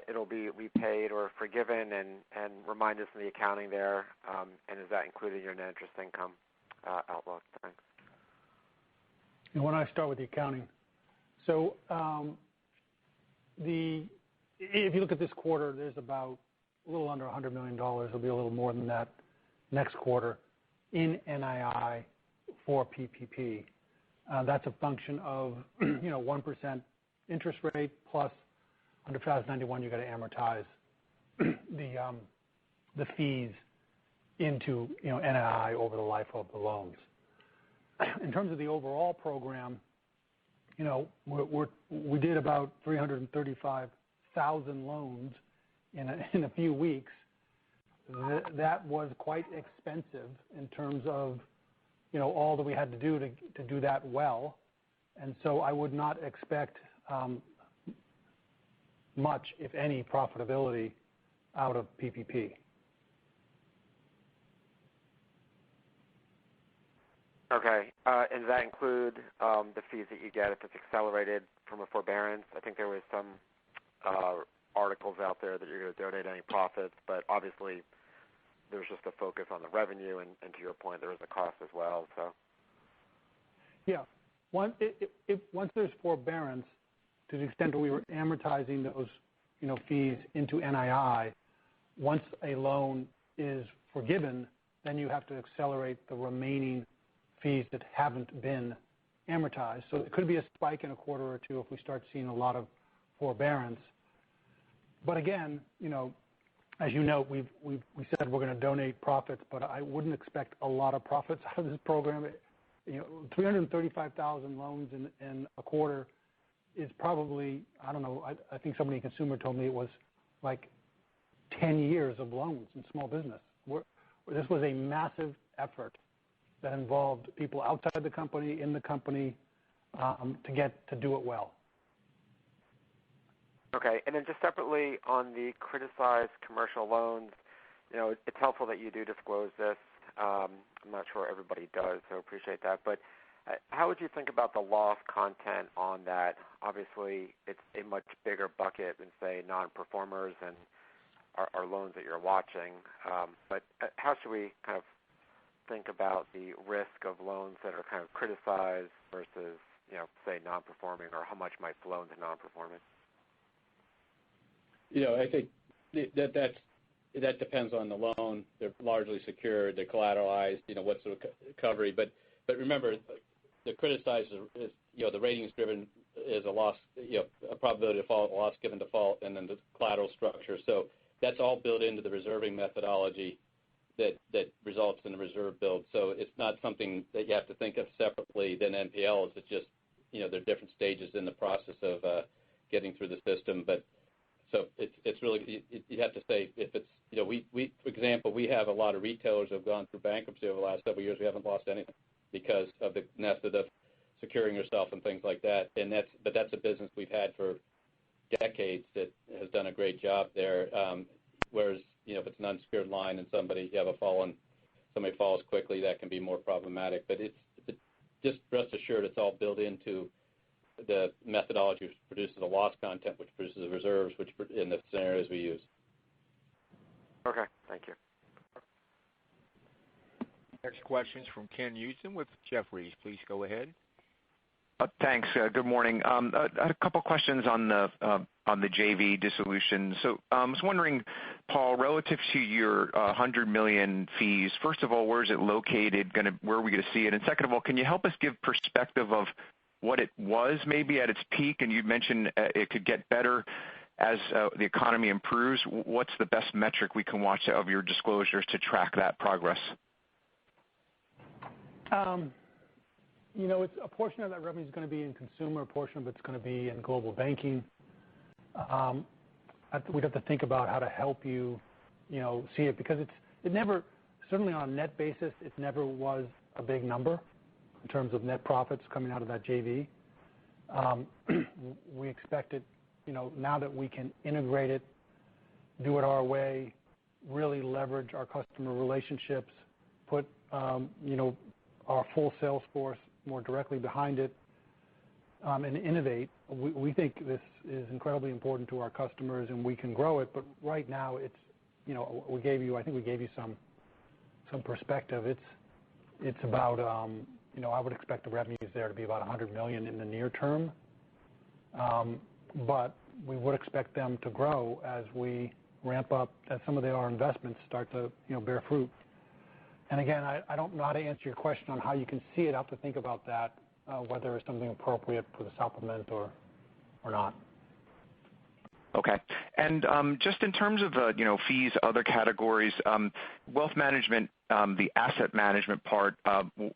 it'll be repaid or forgiven, and remind us of the accounting there, and is that included in your net interest income outlook? Thanks. And when I start with the accounting, so if you look at this quarter, there's about a little under $100 million. It'll be a little more than that next quarter in NII for PPP. That's a function of 1% interest rate plus under FAS 91 you got to amortize the fees into NII over the life of the loans. In terms of the overall program, we did about 335,000 loans in a few weeks. That was quite expensive in terms of all that we had to do to do that well, and so I would not expect much, if any, profitability out of PPP. Okay, and does that include the fees that you get if it's accelerated from a forbearance? I think there was some articles out there that you're going to donate any profits, but obviously there's just a focus on the revenue, and to your point, there is a cost as well. So, yeah, once there's forbearance, to the extent that we were amortizing those fees into NII, once a loan is forgiven, then you have to accelerate the remaining fees that haven't been amortized. So it could be a spike in a quarter or two if we start seeing a lot of forbearance. But again, as you know, we said we're going to donate profits, but I wouldn't expect a lot of profits out of this program. 335,000 loans in a quarter is probably, I don't know, I think somebody in consumer told me it was like 10 years of loans in small business. This was a massive effort that involved people outside the company, in the company, to do it well. Okay, and then just separately on the criticized commercial loans, it's helpful that you do disclose this. I'm not sure everybody does, so appreciate that. But how would you think about the loss content on that? Obviously, it's a much bigger bucket than, say, non-performers and our loans that you're watching. But how should we kind of think about the risk of loans that are kind of criticized versus, say, non-performing, or how much might flow into non-performing? I think that depends on the loan. They're largely secured. They're collateralized. What's the recovery? But remember, the criticized is the ratings driven is a loss, a probability of default, loss given default, and then the collateral structure. So that's all built into the reserving methodology that results in a reserve build. So it's not something that you have to think of separately than NPLs. It's just there are different stages in the process of getting through the system. But so it's really, you have to say if it's, we for example, we have a lot of retailers who have gone through bankruptcy over the last several years. We haven't lost anything because of the method of securing yourself and things like that. But that's a business we've had for decades that has done a great job there. Whereas, if it's an unsecured line and you have a fallen somebody falls quickly, that can be more problematic. But just rest assured, it's all built into the methodology, which produces the loss content, which produces the reserves, which in the scenarios we use. Okay, thank you. Next question is from Ken Usdin with Jefferies. Please go ahead. Thanks. Good morning. I had a couple questions on the JV dissolution. So I was wondering, Paul, relative to your $100 million fees, first of all, where is it located? Where are we going to see it? And second of all, can you help us give perspective of what it was maybe at its peak? And you mentioned it could get better as the economy improves. What's the best metric we can watch of your disclosures to track that progress? It's a portion of that revenue is going to be in consumer, a portion of it's going to be in global banking. We'd have to think about how to help you, see it, because it never, certainly on a net basis, it never was a big number in terms of net profits coming out of that JV. We expect it, now that we can integrate it, do it our way, really leverage our customer relationships, put, our full sales force more directly behind it, and innovate. We think this is incredibly important to our customers, and we can grow it. But right now, it's, I think we gave you some perspective. It's about, I would expect the revenues there to be about $100 million in the near term, but we would expect them to grow as we ramp up, as some of our investments start to, bear fruit. And again, I don't know how to answer your question on how you can see it. I have to think about that, whether it's something appropriate for the supplement or not. Okay. And just in terms of fees, other categories, wealth management, the asset management part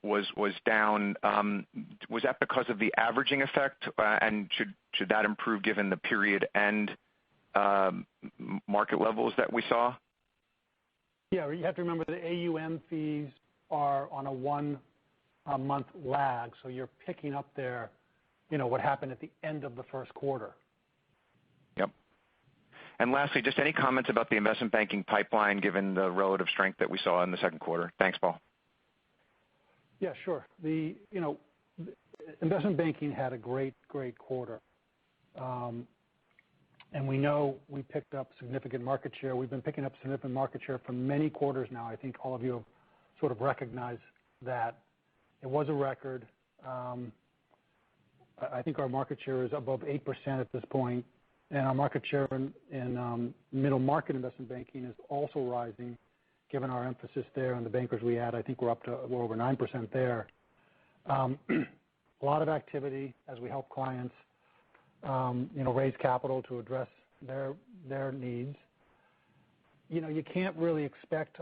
was down. Was that because of the averaging effect, and should that improve given the period end market levels that we saw? Yeah, you have to remember the AUM fees are on a 1 month lag, so you're picking up there, what happened at the end of the first quarter. Yep. And lastly, just any comments about the investment banking pipeline given the relative strength that we saw in the second quarter? Thanks, Paul. Yeah, sure. The investment banking had a great quarter. And we know we picked up significant market share. We've been picking up significant market share for many quarters now. I think all of you have sort of recognized that. It was a record. I think our market share is above 8% at this point, and our market share in middle market investment banking is also rising, given our emphasis there and the bankers we add. I think we're over 9% there. A lot of activity as we help clients raise capital to address their needs. You can't really expect,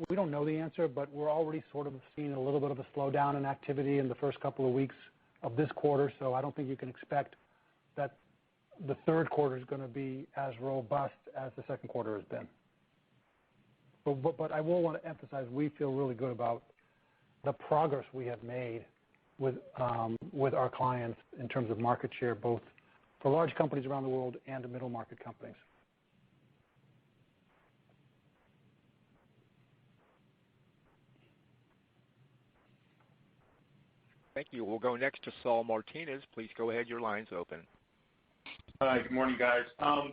we don't know the answer, but we're already sort of seeing a little bit of a slowdown in activity in the first couple of weeks of this quarter, so I don't think you can expect that the third quarter is going to be as robust as the second quarter has been. But I will want to emphasize, we feel really good about the progress we have made with our clients in terms of market share, both for large companies around the world and middle market companies. Thank you. We'll go next to Saul Martinez. Please go ahead. Your line's open. Hi, good morning, guys. I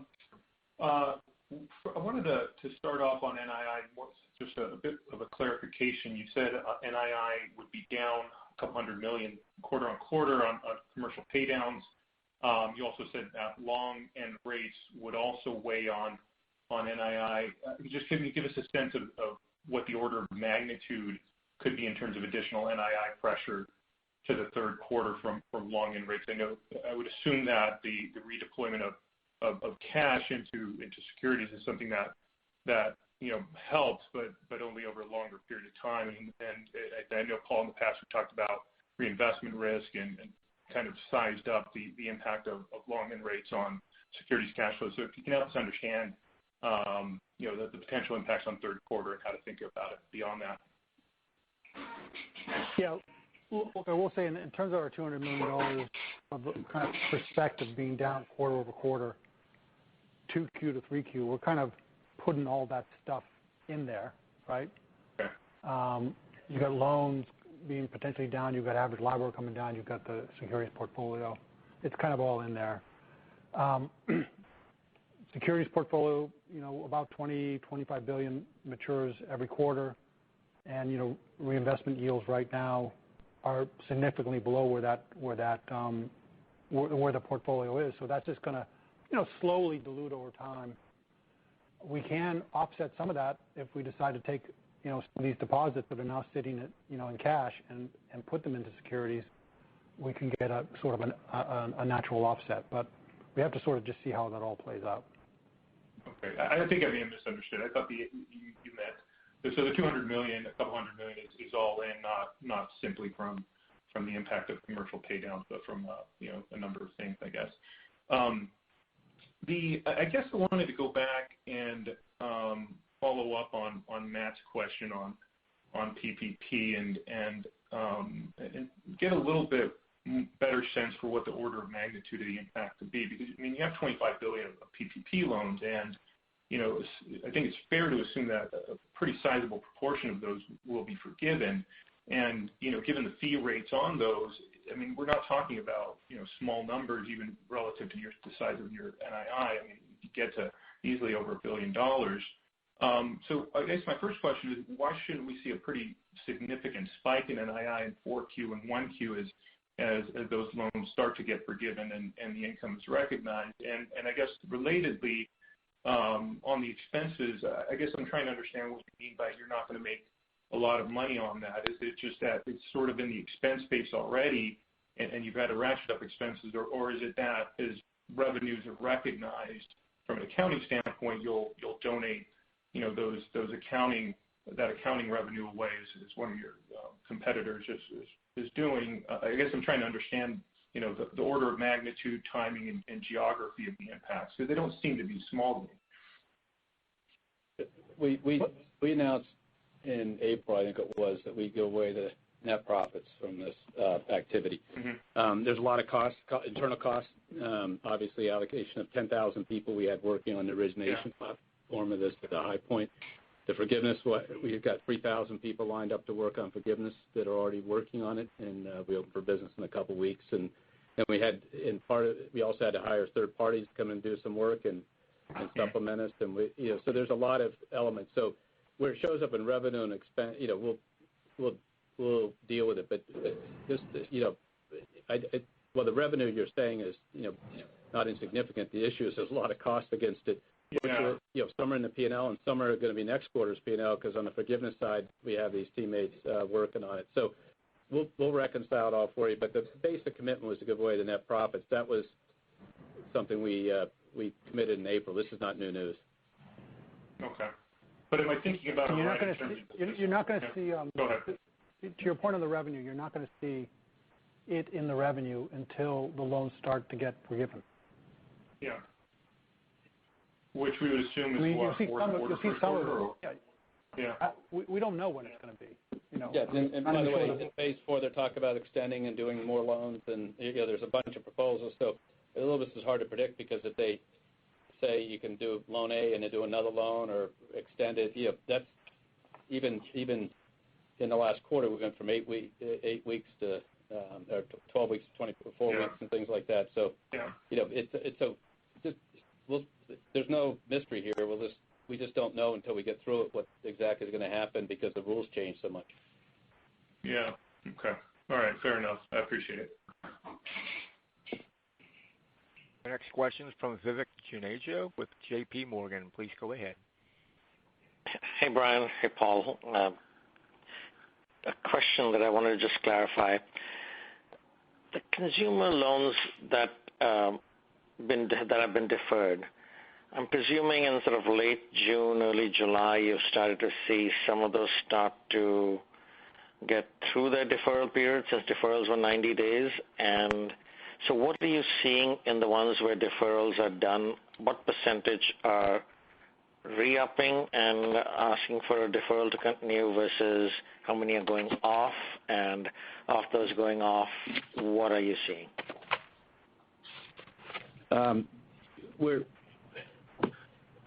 wanted to start off on NII, just a bit of a clarification. You said NII would be down a couple $100 million quarter on quarter on commercial paydowns. You also said that long end rates would also weigh on NII. Just can you give us a sense of what the order of magnitude could be in terms of additional NII pressure to the third quarter from long end rates? I would assume that the redeployment of cash into securities is something that helps, but only over a longer period of time. And I know, Paul, in the past we talked about reinvestment risk and kind of sized up the impact of long end rates on securities cash flow. So if you can help us understand the potential impacts on third quarter and how to think about it beyond that. Yeah. I will say in terms of our $200 million of kind of perspective being down quarter over quarter, 2Q to 3Q, we're kind of putting all that stuff in there, right? Okay. You've got loans being potentially down. You've got average LIBOR coming down. You've got the securities portfolio. It's kind of all in there. Securities portfolio, about $20-25 billion matures every quarter, and reinvestment yields right now are significantly below where the portfolio is. So that's just going to slowly dilute over time. We can offset some of that if we decide to take some of these deposits that are now sitting in cash and put them into securities. We can get a sort of a natural offset, but we have to sort of just see how that all plays out. Okay, I think I may have misunderstood. I thought you meant so the $200 million, a couple $100 million is all in, not simply from the impact of commercial pay downs, but from a number of things, I guess. I guess I wanted to go back and follow up on Matt's question on PPP and get a little bit better sense for what the order of magnitude of the impact could be, because you have 25 billion of PPP loans, and I think it's fair to assume that a pretty sizable proportion of those will be forgiven. And given the fee rates on those, we're not talking about small numbers even relative to the size of your NII. You get to easily over $1 billion. So I guess my first question is, why shouldn't we see a pretty significant spike in NII in 4Q and 1Q as those loans start to get forgiven and the income is recognized? And I guess relatedly, on the expenses, I guess I'm trying to understand what you mean by you're not going to make a lot of money on that. Is it just that it's sort of in the expense base already and you've had to ratchet up expenses, or is it that as revenues are recognized from an accounting standpoint, you'll donate those accounting revenue away as one of your competitors is doing? I guess I'm trying to understand the order of magnitude, timing, and geography of the impacts, because they don't seem to be small to me. We announced in April, I think it was, that we go away the net profits from this activity. Mm-hmm. There's a lot of costs, internal costs, obviously allocation of 10,000 people we had working on the origination platform of this at the high point. The forgiveness, we've got 3,000 people lined up to work on forgiveness that are already working on it, and we open for business in a couple weeks. And we also had to hire third parties to come and do some work and supplement us, and so there's a lot of elements. So where it shows up in revenue and expense, we'll deal with it. But just the revenue you're saying is not insignificant. The issue is there's a lot of cost against it. Yeah. Some are in the P&L and some are going to be next quarter's P&L, because on the forgiveness side we have these teammates working on it. So we'll reconcile it all for you. But the basic commitment was to give away the net profits. That was something we committed in April. This is not new news. Okay. But am I thinking about you're not going to see. Go ahead. To your point on the revenue, you're not going to see it in the revenue until the loans start to get forgiven. Yeah. Which we would assume is you'll see some of it. Yeah. We don't know when it's going to be. Yeah, and by the way, in phase 4, they're talking about extending and doing more loans, and there's a bunch of proposals. So a little bit is hard to predict, because if they say you can do loan A and then do another loan or extend it, that's even in the last quarter we went from 8 weeks to or 12 weeks to 24 weeks and things like that. So there's no mystery here. We just don't know until we get through it what exactly is going to happen, because the rules change so much. Yeah. Okay. All right. Fair enough. I appreciate it. The next question is from Vivek Juneja with J.P. Morgan. Please go ahead. Hey, Brian. Hey, Paul. A question that I wanted to just clarify. The consumer loans that have been deferred, I'm presuming in sort of late June, early July, you've started to see some of those start to get through their deferral period, since deferrals were 90 days. And so what are you seeing in the ones where deferrals are done? What percentage are re-upping and asking for a deferral to continue versus how many are going off? And of those going off, what are you seeing?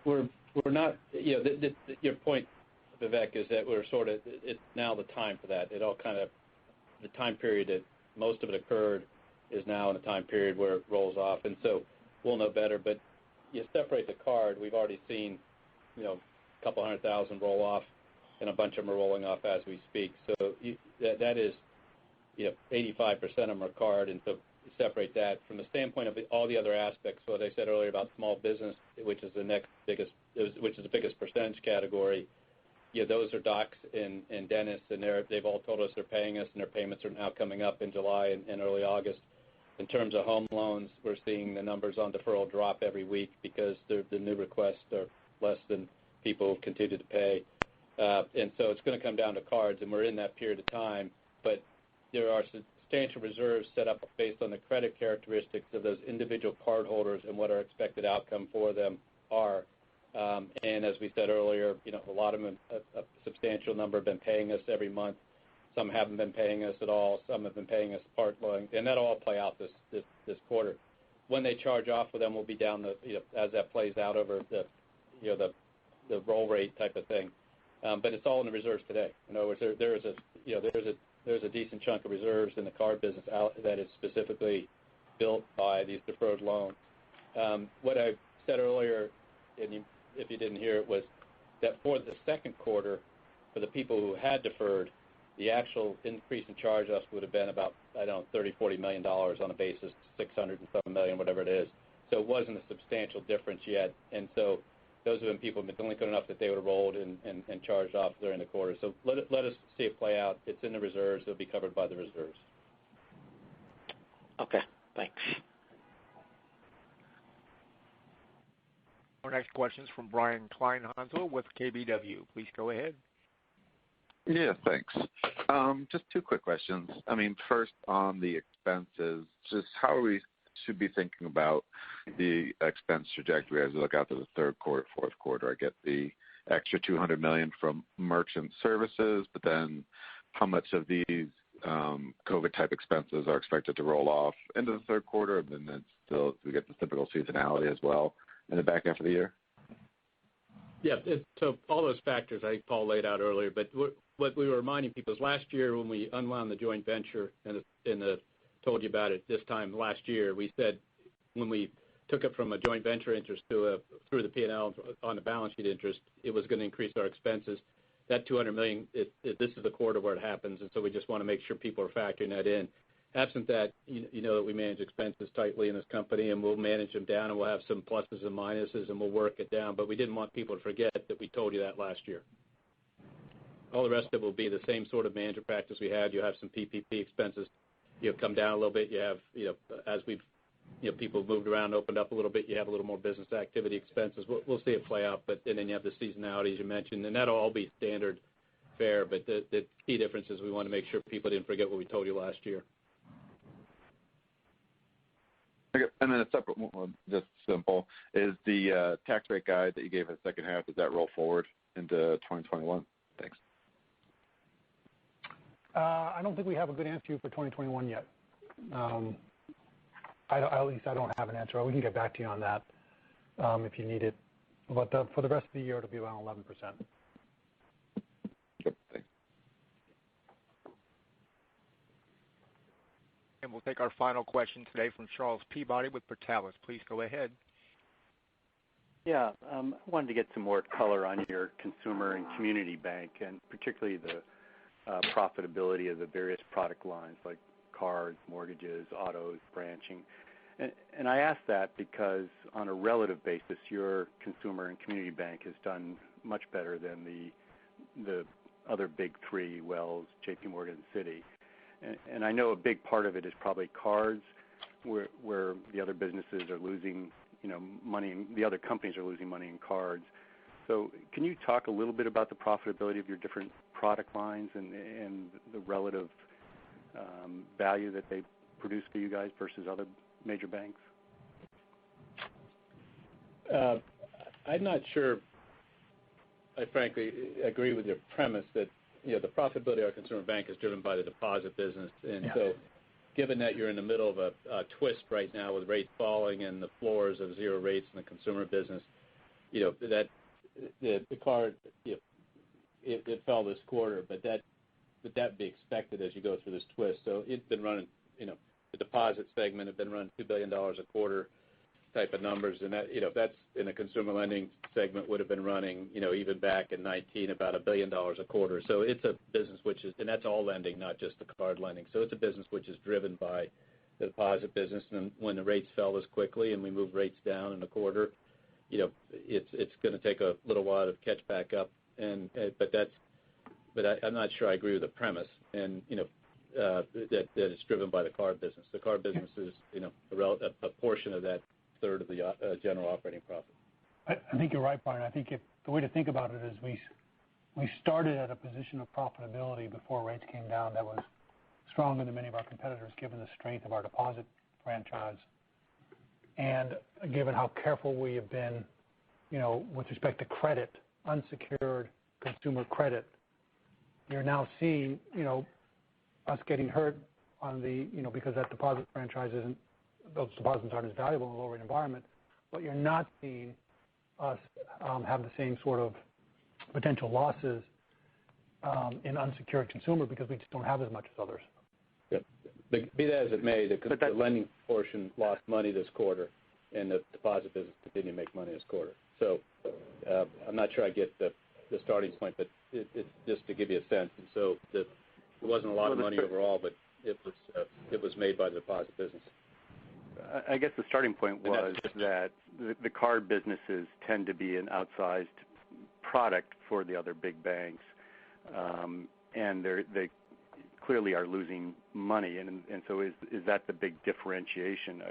We're not, your point, Vivek, is that it's now the time for that. The time period that most of it occurred is now in a time period where it rolls off, and so we'll know better. But you separate the card, we've already seen, a couple 100,000 roll off, and a bunch of them are rolling off as we speak. So that is, 85% of them are card, and so you separate that from the standpoint of all the other aspects. What I said earlier about small business, which is the biggest percentage category. Those are docs and dentists, and they've all told us they're paying us, and their payments are now coming up in July and early August. In terms of home loans, we're seeing the numbers on deferral drop every week because the new requests are less than people who continue to pay. And so it's going to come down to cards, and we're in that period of time. But there are substantial reserves set up based on the credit characteristics of those individual cardholders and what our expected outcome for them are. And as we said earlier, a lot of them, a substantial number have been paying us every month. Some haven't been paying us at all. Some have been paying us part loan, and that'll all play out this quarter. When they charge off with them, we'll be down as that plays out over the roll rate type of thing. But it's all in the reserves today. In other words, there's a decent chunk of reserves in the card business that is specifically built by these deferred loans. What I said earlier, and if you didn't hear it, was that for the second quarter, for the people who had deferred, the actual increase in charge-offs would have been about, $30, $40 million on a basis, $607 million, whatever it is. So it wasn't a substantial difference yet. And so those have been people who have been delinquent enough that they would have rolled and charged off during the quarter. So let us see it play out. It's in the reserves. It'll be covered by the reserves. Okay, thanks. Our next question is from Brian Kleinhansel with KBW. Please go ahead. Yeah, thanks. Just two quick questions. First on the expenses, just how we should be thinking about the expense trajectory as we look out to the third quarter, fourth quarter. I get the extra $200 million from merchant services, but then how much of these COVID-type expenses are expected to roll off into the third quarter, and then still we get the typical seasonality as well in the back half of the year? Yeah, so all those factors I think Paul laid out earlier, but what we were reminding people is last year when we unwound the joint venture and told you about it this time last year, we said when we took it from a joint venture interest to through the P&L on the balance sheet interest, it was going to increase our expenses. That $200 million, this is the quarter where it happens, and so we just want to make sure people are factoring that in. Absent that, you know that we manage expenses tightly in this company, and we'll manage them down, and we'll have some pluses and minuses, and we'll work it down. But we didn't want people to forget that we told you that last year. All the rest of it will be the same sort of management practice we had. You have some PPP expenses, come down a little bit. You have, as we've, people have moved around, opened up a little bit. You have a little more business activity expenses. We'll see it play out, and then you have the seasonality as you mentioned, and that'll all be standard fare. But the key difference is we want to make sure people didn't forget what we told you last year. Okay, and then a separate one, just simple, is the tax rate guide that you gave in the second half, does that roll forward into 2021? Thanks. I don't think we have a good answer for 2021 yet. At least I don't have an answer. We can get back to you on that if you need it. But for the rest of the year, it'll be around 11%. Yep, thanks. And we'll take our final question today from Charles Peabody with Portales. Please go ahead. Yeah, I wanted to get some more color on your consumer and community bank, and particularly the profitability of the various product lines like cards, mortgages, autos, branching. And I ask that because on a relative basis, your consumer and community bank has done much better than the other big three, Wells, JP Morgan, and Citi. And I know a big part of it is probably cards, where the other businesses are losing, money, the other companies are losing money in cards. So can you talk a little bit about the profitability of your different product lines and the relative value that they produce for you guys versus other major banks? I'm not sure I frankly agree with your premise that the profitability of our consumer bank is driven by the deposit business. And so given that you're in the middle of a twist right now with rates falling and the floors of zero rates in the consumer business, that the card, it fell this quarter, but that'd be expected as you go through this twist. So it's been running, the deposit segment had been running $2 billion a quarter type of numbers, and that's in a consumer lending segment would have been running, even back in 2019, about $1 billion a quarter. So it's a business and that's all lending, not just the card lending. So it's a business which is driven by the deposit business, and when the rates fell as quickly and we moved rates down in a quarter, it's going to take a little while to catch back up. But I'm not sure I agree with the premise, and that it's driven by the card business. The card business is a portion of that third of the general operating profit. I think you're right, Brian. I think the way to think about it is we started at a position of profitability before rates came down that was stronger than many of our competitors, given the strength of our deposit franchise, and given how careful we have been, with respect to credit, unsecured consumer credit. You're now seeing, us getting hurt on because that deposit franchise those deposits aren't as valuable in a low rate environment, but you're not seeing us have the same sort of potential losses in unsecured consumer because we just don't have as much as others. Yeah. Be that as it may, the lending portion lost money this quarter, and the deposit business continued to make money this quarter. So I'm not sure I get the starting point, but it's just to give you a sense. And so it wasn't a lot of money overall, but it was made by the deposit business. I guess the starting point was that the card businesses tend to be an outsized product for the other big banks, and they clearly are losing money. And so is that the big differentiation?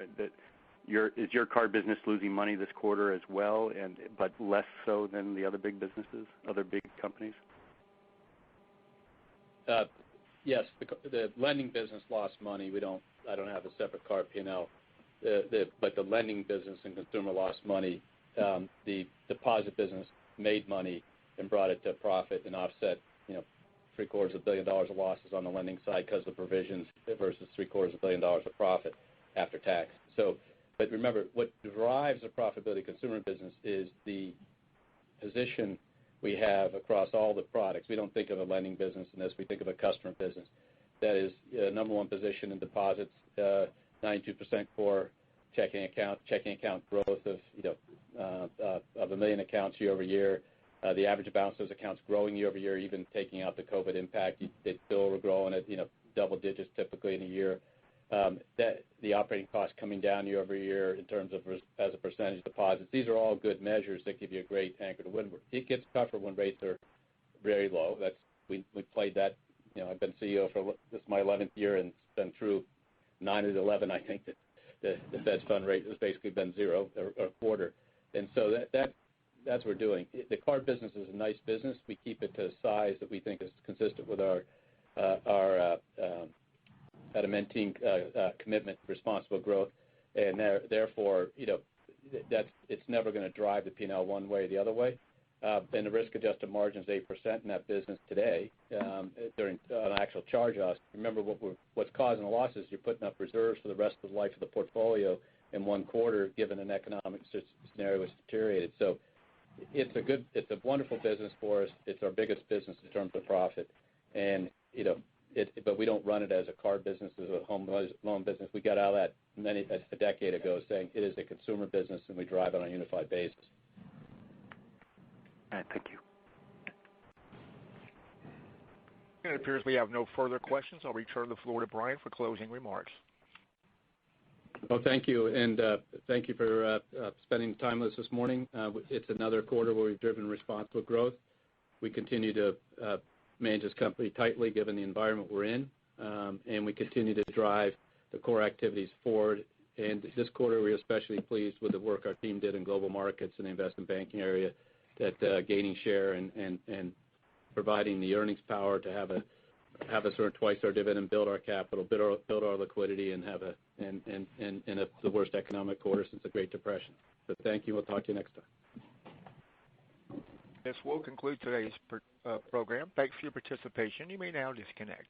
Is your card business losing money this quarter as well, but less so than the other big businesses, other big companies? Yes, the lending business lost money. I don't have a separate card P&L. But the lending business and consumer lost money. The deposit business made money and brought it to profit and offset, $750 million of losses on the lending side because of provisions versus $750 million of profit after tax. But remember, what drives the profitability of consumer business is the position we have across all the products. We don't think of a lending business unless we think of a customer business. That is number one position in deposits, 92% core checking account growth of 1 million accounts year over year. The average balance of those accounts growing year over year, even taking out the COVID impact, they still were growing at double digits typically in a year. That the operating costs coming down year over year in terms of as a percentage of deposits. These are all good measures that give you a great anchor to win. It gets tougher when rates are very low. We played that. I've been CEO for this is my 11th year and been through 9 of the 11. I think that the Fed's fund rate has basically been zero or a quarter, and so that's what we're doing. The card business is a nice business. We keep it to a size that we think is consistent with our adamantine commitment to responsible growth, and therefore, it's never going to drive the P&L one way or the other way. And the risk-adjusted margin is 8% in that business today during actual charge-offs. Remember, what's causing the losses, you're putting up reserves for the rest of the life of the portfolio in one quarter, given an economic scenario which deteriorated. So it's a wonderful business for us. It's our biggest business in terms of profit, and but we don't run it as a card business, as a home loan business. We got out of that a decade ago, saying it is a consumer business, and we drive it on a unified basis. All right, thank you. It appears we have no further questions. I'll return the floor to Brian for closing remarks. Well, thank you, and thank you for spending time with us this morning. It's another quarter where we've driven responsible growth. We continue to manage this company tightly given the environment we're in, and we continue to drive the core activities forward. And this quarter, we're especially pleased with the work our team did in global markets and the investment banking area, that gaining share and providing the earnings power to have us earn twice our dividend, build our capital, build our liquidity, and have the worst economic quarter since the Great Depression. So thank you. We'll talk to you next time. This will conclude today's program. Thanks for your participation. You may now disconnect.